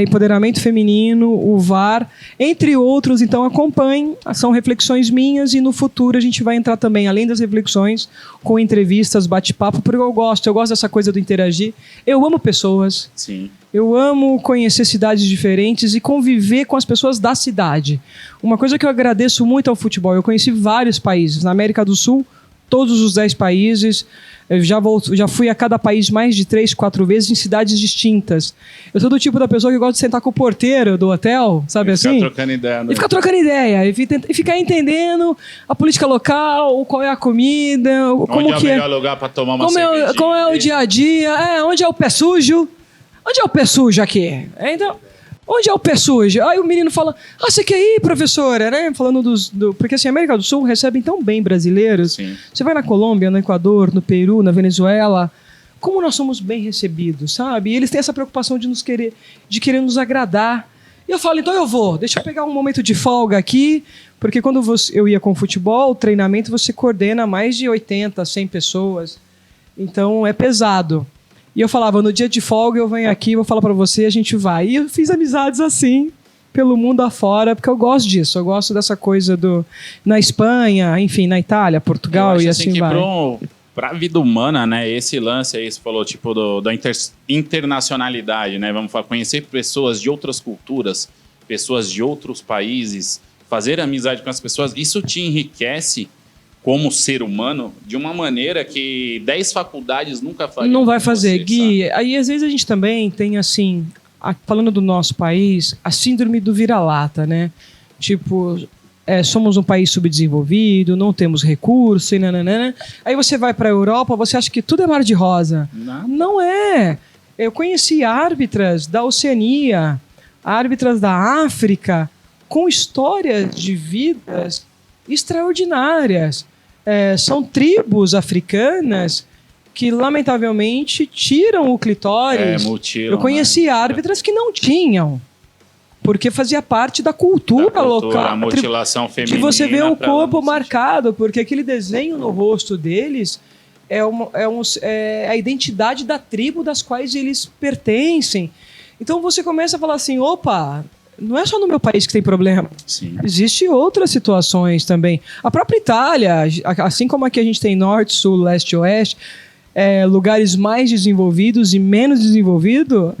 empoderamento feminino, o VAR, entre outros. Então, acompanhem, são reflexões minhas e no futuro a gente vai entrar também, além das reflexões, com entrevistas, bate-papo, porque eu gosto dessa coisa do interagir. Eu amo pessoas. Sim. Eu amo conhecer cidades diferentes e conviver com as pessoas da cidade. Uma coisa que eu agradeço muito ao futebol, eu conheci vários países. Na América do Sul, todos os 10 países. Eu já fui a cada país mais de 3, 4 vezes em cidades distintas. Eu sou do tipo da pessoa que gosta de sentar com o porteiro do hotel, sabe assim? Ficar trocando ideia. Né? E ficar trocando ideia, e ficar entendendo a política local, qual é a comida, como onde que é o melhor lugar para tomar uma cervejinha. como é o dia a dia, onde é o pé sujo. Onde é o pé sujo aqui? Então, onde é o pé sujo? Aí o menino fala, você quer ir, professora? Né? Falando porque assim, a América do Sul recebe tão bem brasileiros. Sim. Você vai na Colômbia, no Equador, no Peru, na Venezuela, como nós somos bem recebidos, sabe? E eles têm essa preocupação de querer nos agradar. E eu falo, então eu vou, deixa eu pegar um momento de folga aqui, porque quando eu ia com futebol, treinamento, você coordena mais de 80, 100 pessoas. Então é pesado. E eu falava, no dia de folga eu venho aqui, vou falar pra você, a gente vai. E eu fiz amizades assim, pelo mundo afora, porque eu gosto disso. Eu gosto dessa coisa na Espanha, enfim, na Itália, Portugal eu acho e assim que vai. Pra vida humana, né, esse lance aí, você falou, tipo, da internacionalidade, né? Vamos falar, conhecer pessoas de outras culturas, pessoas de outros países, fazer amizade com as pessoas, isso te enriquece como ser humano, de uma maneira que 10 faculdades nunca fariam. Não vai fazer, você, Gui. sabe? Aí, às vezes, a gente também tem, assim, falando do nosso país, a síndrome do vira-lata, né? Tipo, somos um país subdesenvolvido, não temos recurso, e nananana. Aí você vai para a Europa, você acha que tudo é mar de rosa. Não é. Eu conheci árbitras da Oceania, árbitras da África, com histórias de vidas extraordinárias. São tribos africanas que, lamentavelmente, tiram o clitóris. Mutilam, Eu conheci né? árbitras que não tinham, porque fazia parte da cultura local. A mutilação feminina. De você ver o pra corpo ela não marcado, porque aquele desenho no rosto deles é a identidade da tribo das quais eles pertencem. Então você começa a falar assim, opa, não é só no meu país que tem problema. Sim. Existem outras situações também. A própria Itália, assim como aqui a gente tem norte, sul, leste e oeste, lugares mais desenvolvidos e menos desenvolvidos,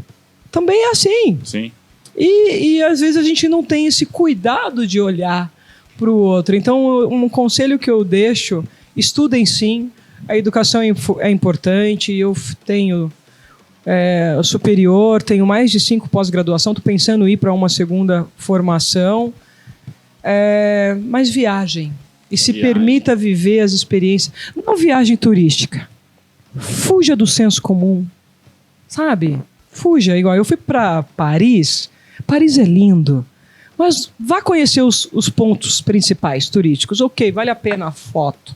também é assim. Sim. E às vezes a gente não tem esse cuidado de olhar para o outro. Então, um conselho que eu deixo, estudem sim, a educação é importante, eu tenho superior, tenho mais de 5 pós-graduação, estou pensando em ir para uma segunda formação, mas viagem, e se permita viver as experiências, não viagem turística, fuja do senso comum, sabe? Fuja, igual eu fui para Paris é lindo, mas vá conhecer os pontos principais turísticos, ok, vale a pena a foto,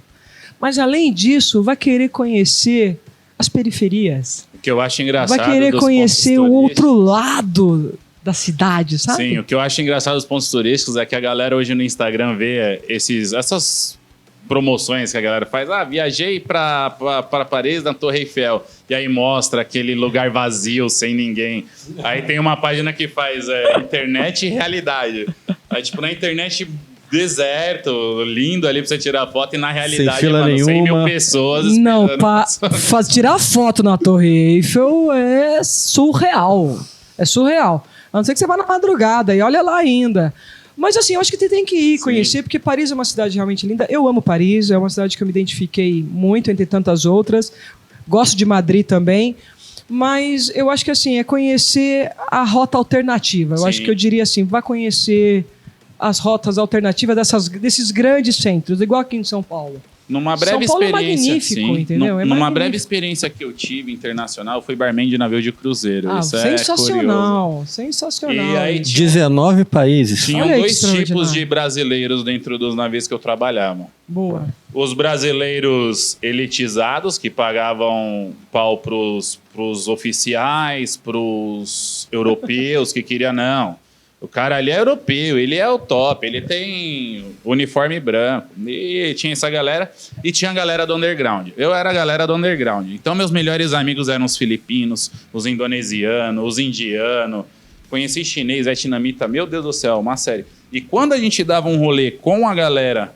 mas além disso, vá querer conhecer as periferias. O que eu acho engraçado. Vai querer conhecer o outro lado da cidade, sabe? Sim, o que eu acho engraçado dos pontos turísticos é que a galera hoje no Instagram vê essas promoções que a galera faz. Viajei para Paris, na Torre Eiffel. E aí mostra aquele lugar vazio, sem ninguém. Aí tem uma página que faz internet e realidade. Aí, tipo, na internet, deserto, lindo ali pra você tirar foto. E na realidade, sem fila nenhuma. 100 mil pessoas. Não, tirar foto na Torre Eiffel é surreal. É surreal. A não ser que você vá na madrugada e olha lá ainda. Mas assim, eu acho que você tem que ir conhecer, porque Paris é uma cidade realmente linda. Eu amo Paris, é uma cidade que eu me identifiquei muito entre tantas outras. Gosto de Madrid também. Mas eu acho que assim, é conhecer a rota alternativa. Eu acho que eu diria assim, vá conhecer as rotas alternativas desses grandes centros, igual aqui em São Paulo. Numa breve São Paulo experiência, é magnífico, entendeu? Numa breve experiência que eu tive internacional, eu fui barman de navio de cruzeiro. Isso sensacional, é sensacional. E aí 19 países. Tinham 2 tipos de brasileiros dentro dos navios que eu trabalhava. Boa. Os brasileiros elitizados, que pagavam pau pros oficiais, pros europeus, que queriam, não. O cara ali é europeu, ele é o top, ele tem uniforme branco. E tinha essa galera, e tinha a galera do underground. Eu era a galera do underground. Então, meus melhores amigos eram os filipinos, os indonesianos, os indianos. Conheci chinês, vietnamita, meu Deus do céu, uma série. E quando a gente dava um rolê com a galera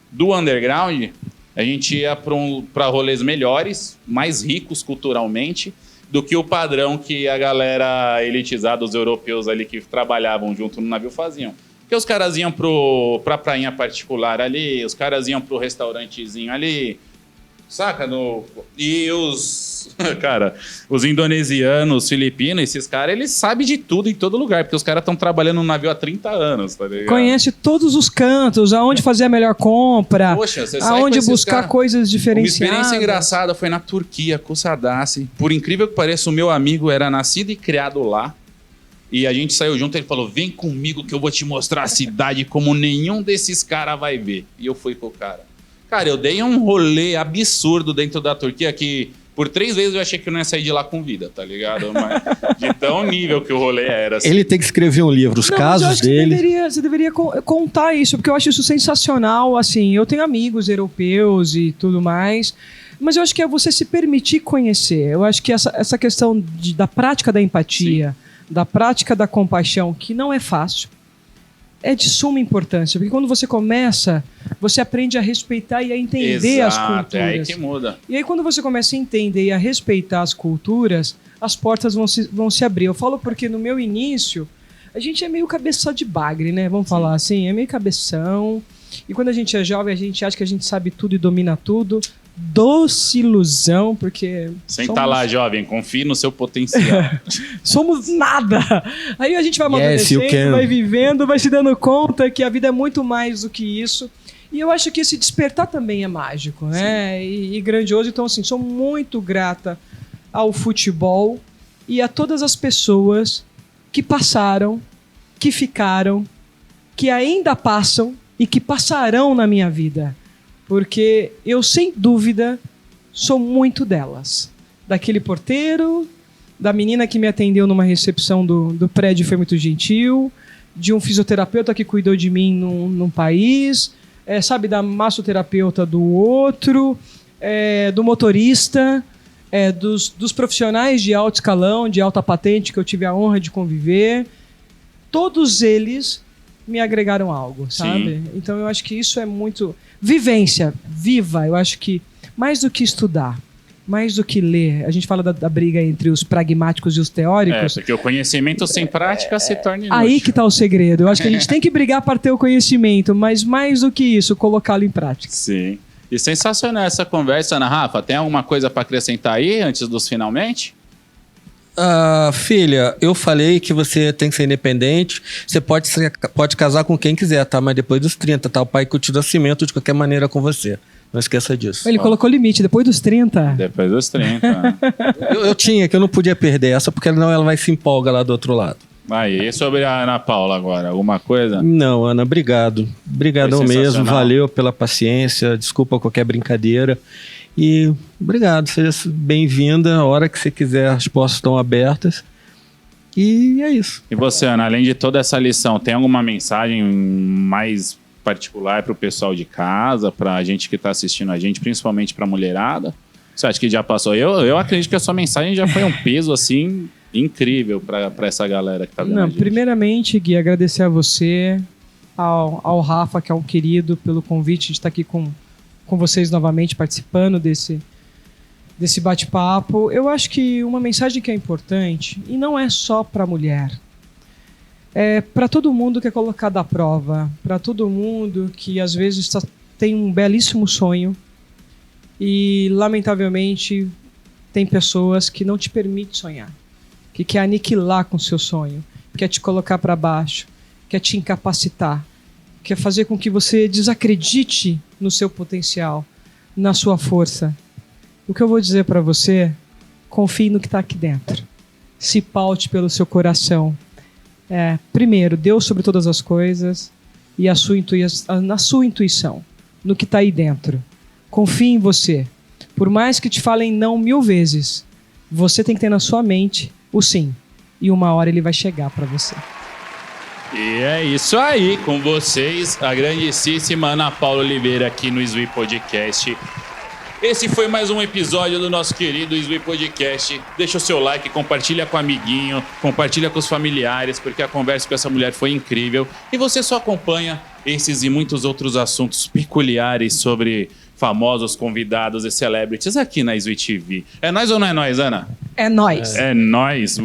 do underground, a gente ia para rolês melhores, mais ricos culturalmente, do que o padrão que a galera elitizada, os europeus ali que trabalhavam junto no navio faziam. Porque os caras iam pra prainha particular ali, os caras iam pro restaurantezinho ali, saca? E os indonesianos, os filipinos, esses caras, eles sabem de tudo em todo lugar, porque os caras estão trabalhando no navio há 30 anos, tá ligado? Conhece todos os cantos, aonde fazer a melhor compra, Poxa, você aonde buscar coisas diferenciadas. Uma experiência engraçada foi na Turquia, com o Sadassi. Por incrível que pareça, o meu amigo era nascido e criado lá. E a gente saiu junto, ele falou, vem comigo que eu vou te mostrar a cidade como nenhum desses caras vai ver. E eu fui com o cara. Cara, eu dei um rolê absurdo dentro da Turquia que... Por 3 vezes eu achei que eu não ia sair de lá com vida, tá ligado? Mas de tão nível que o rolê era. Assim. Ele tem que escrever um livro, os casos dele. Você deveria contar isso, porque eu acho isso sensacional. Assim, eu tenho amigos europeus e tudo mais, mas eu acho que é você se permitir conhecer. Eu acho que essa questão da prática da empatia, da prática da compaixão, que não é fácil, é de suma importância, porque quando você começa, você aprende a respeitar e a entender as culturas. É aí que muda. E aí quando você começa a entender e a respeitar as culturas, as portas vão se abrir. Eu falo porque no meu início, a gente é meio cabeça de bagre, né? Vamos falar assim, é meio cabeção. E quando a gente é jovem, a gente acha que a gente sabe tudo e domina tudo. Doce ilusão, porque... Senta lá, jovem, confie no seu potencial. Somos nada. Aí a gente vai amadurecendo, vai vivendo, vai se dando conta que a vida é muito mais do que isso. E eu acho que esse despertar também é mágico, né? E grandioso. Então, assim, sou muito grata ao futebol e a todas as pessoas que passaram, que ficaram, que ainda passam e que passarão na minha vida. Porque eu, sem dúvida, sou muito delas. Daquele porteiro, da menina que me atendeu numa recepção do prédio, foi muito gentil, de um fisioterapeuta que cuidou de mim num país, sabe, da massoterapeuta do outro, do motorista, dos profissionais de alto escalão, de alta patente que eu tive a honra de conviver. Todos eles me agregaram algo, sabe? Sim. Então eu acho que isso é muito... Vivência, viva, eu acho que mais do que estudar, mais do que ler, a gente fala da briga entre os pragmáticos e os teóricos. Porque o conhecimento sem prática se torna inútil. Aí que está o segredo. Eu acho que a gente tem que brigar para ter o conhecimento, mas mais do que isso, colocá-lo em prática. Sim. E sensacional essa conversa, Ana Rafa. Tem alguma coisa para acrescentar aí antes dos finalmente? Filha, eu falei que você tem que ser independente. Você pode casar com quem quiser, tá? Mas depois dos 30, tá? O pai continua cimento de qualquer maneira com você. Não esqueça disso. Ele colocou limite, depois dos 30. Depois dos 30. eu tinha, que eu não podia perder essa, porque senão ela vai se empolga lá do outro lado. Aí, sobre a Ana Paula agora, alguma coisa? Não, Ana, obrigado. Obrigadão mesmo, valeu pela paciência, desculpa qualquer brincadeira. E obrigado, seja bem-vinda. A hora que você quiser, as portas estão abertas. E é isso. E você, Ana, além de toda essa lição, tem alguma mensagem mais particular para o pessoal de casa, para a gente que está assistindo a gente, principalmente para a mulherada? Você acha que já passou? Eu acredito que a sua mensagem já foi um peso assim incrível para essa galera que está vendo a gente. Primeiramente, Gui, agradecer a você, ao Rafa, que é um querido, pelo convite de estar aqui com vocês novamente participando desse bate-papo. Eu acho que uma mensagem que é importante, e não é só para a mulher, é para todo mundo que é colocado à prova, para todo mundo que às vezes tem um belíssimo sonho e, lamentavelmente, tem pessoas que não te permitem sonhar, que quer aniquilar com o seu sonho, quer te colocar para baixo, quer te incapacitar, quer fazer com que você desacredite no seu potencial, na sua força. O que eu vou dizer para você, confie no que está aqui dentro. Se paute pelo seu coração. Primeiro, Deus sobre todas as coisas e na sua intuição, no que está aí dentro. Confie em você. Por mais que te falem não 1000 vezes, você tem que ter na sua mente o sim. E uma hora ele vai chegar para você. E é isso aí, com vocês, a grandíssima Ana Paula Oliveira aqui no Sui Podcast. Esse foi mais um episódio do nosso querido Sui Podcast. Deixa o seu like, compartilha com o amiguinho, compartilha com os familiares, porque a conversa com essa mulher foi incrível. E você só acompanha esses e muitos outros assuntos peculiares sobre famosos convidados e celebrities aqui na Sui TV. É nóis ou não é nóis, Ana? É nóis. É nóis.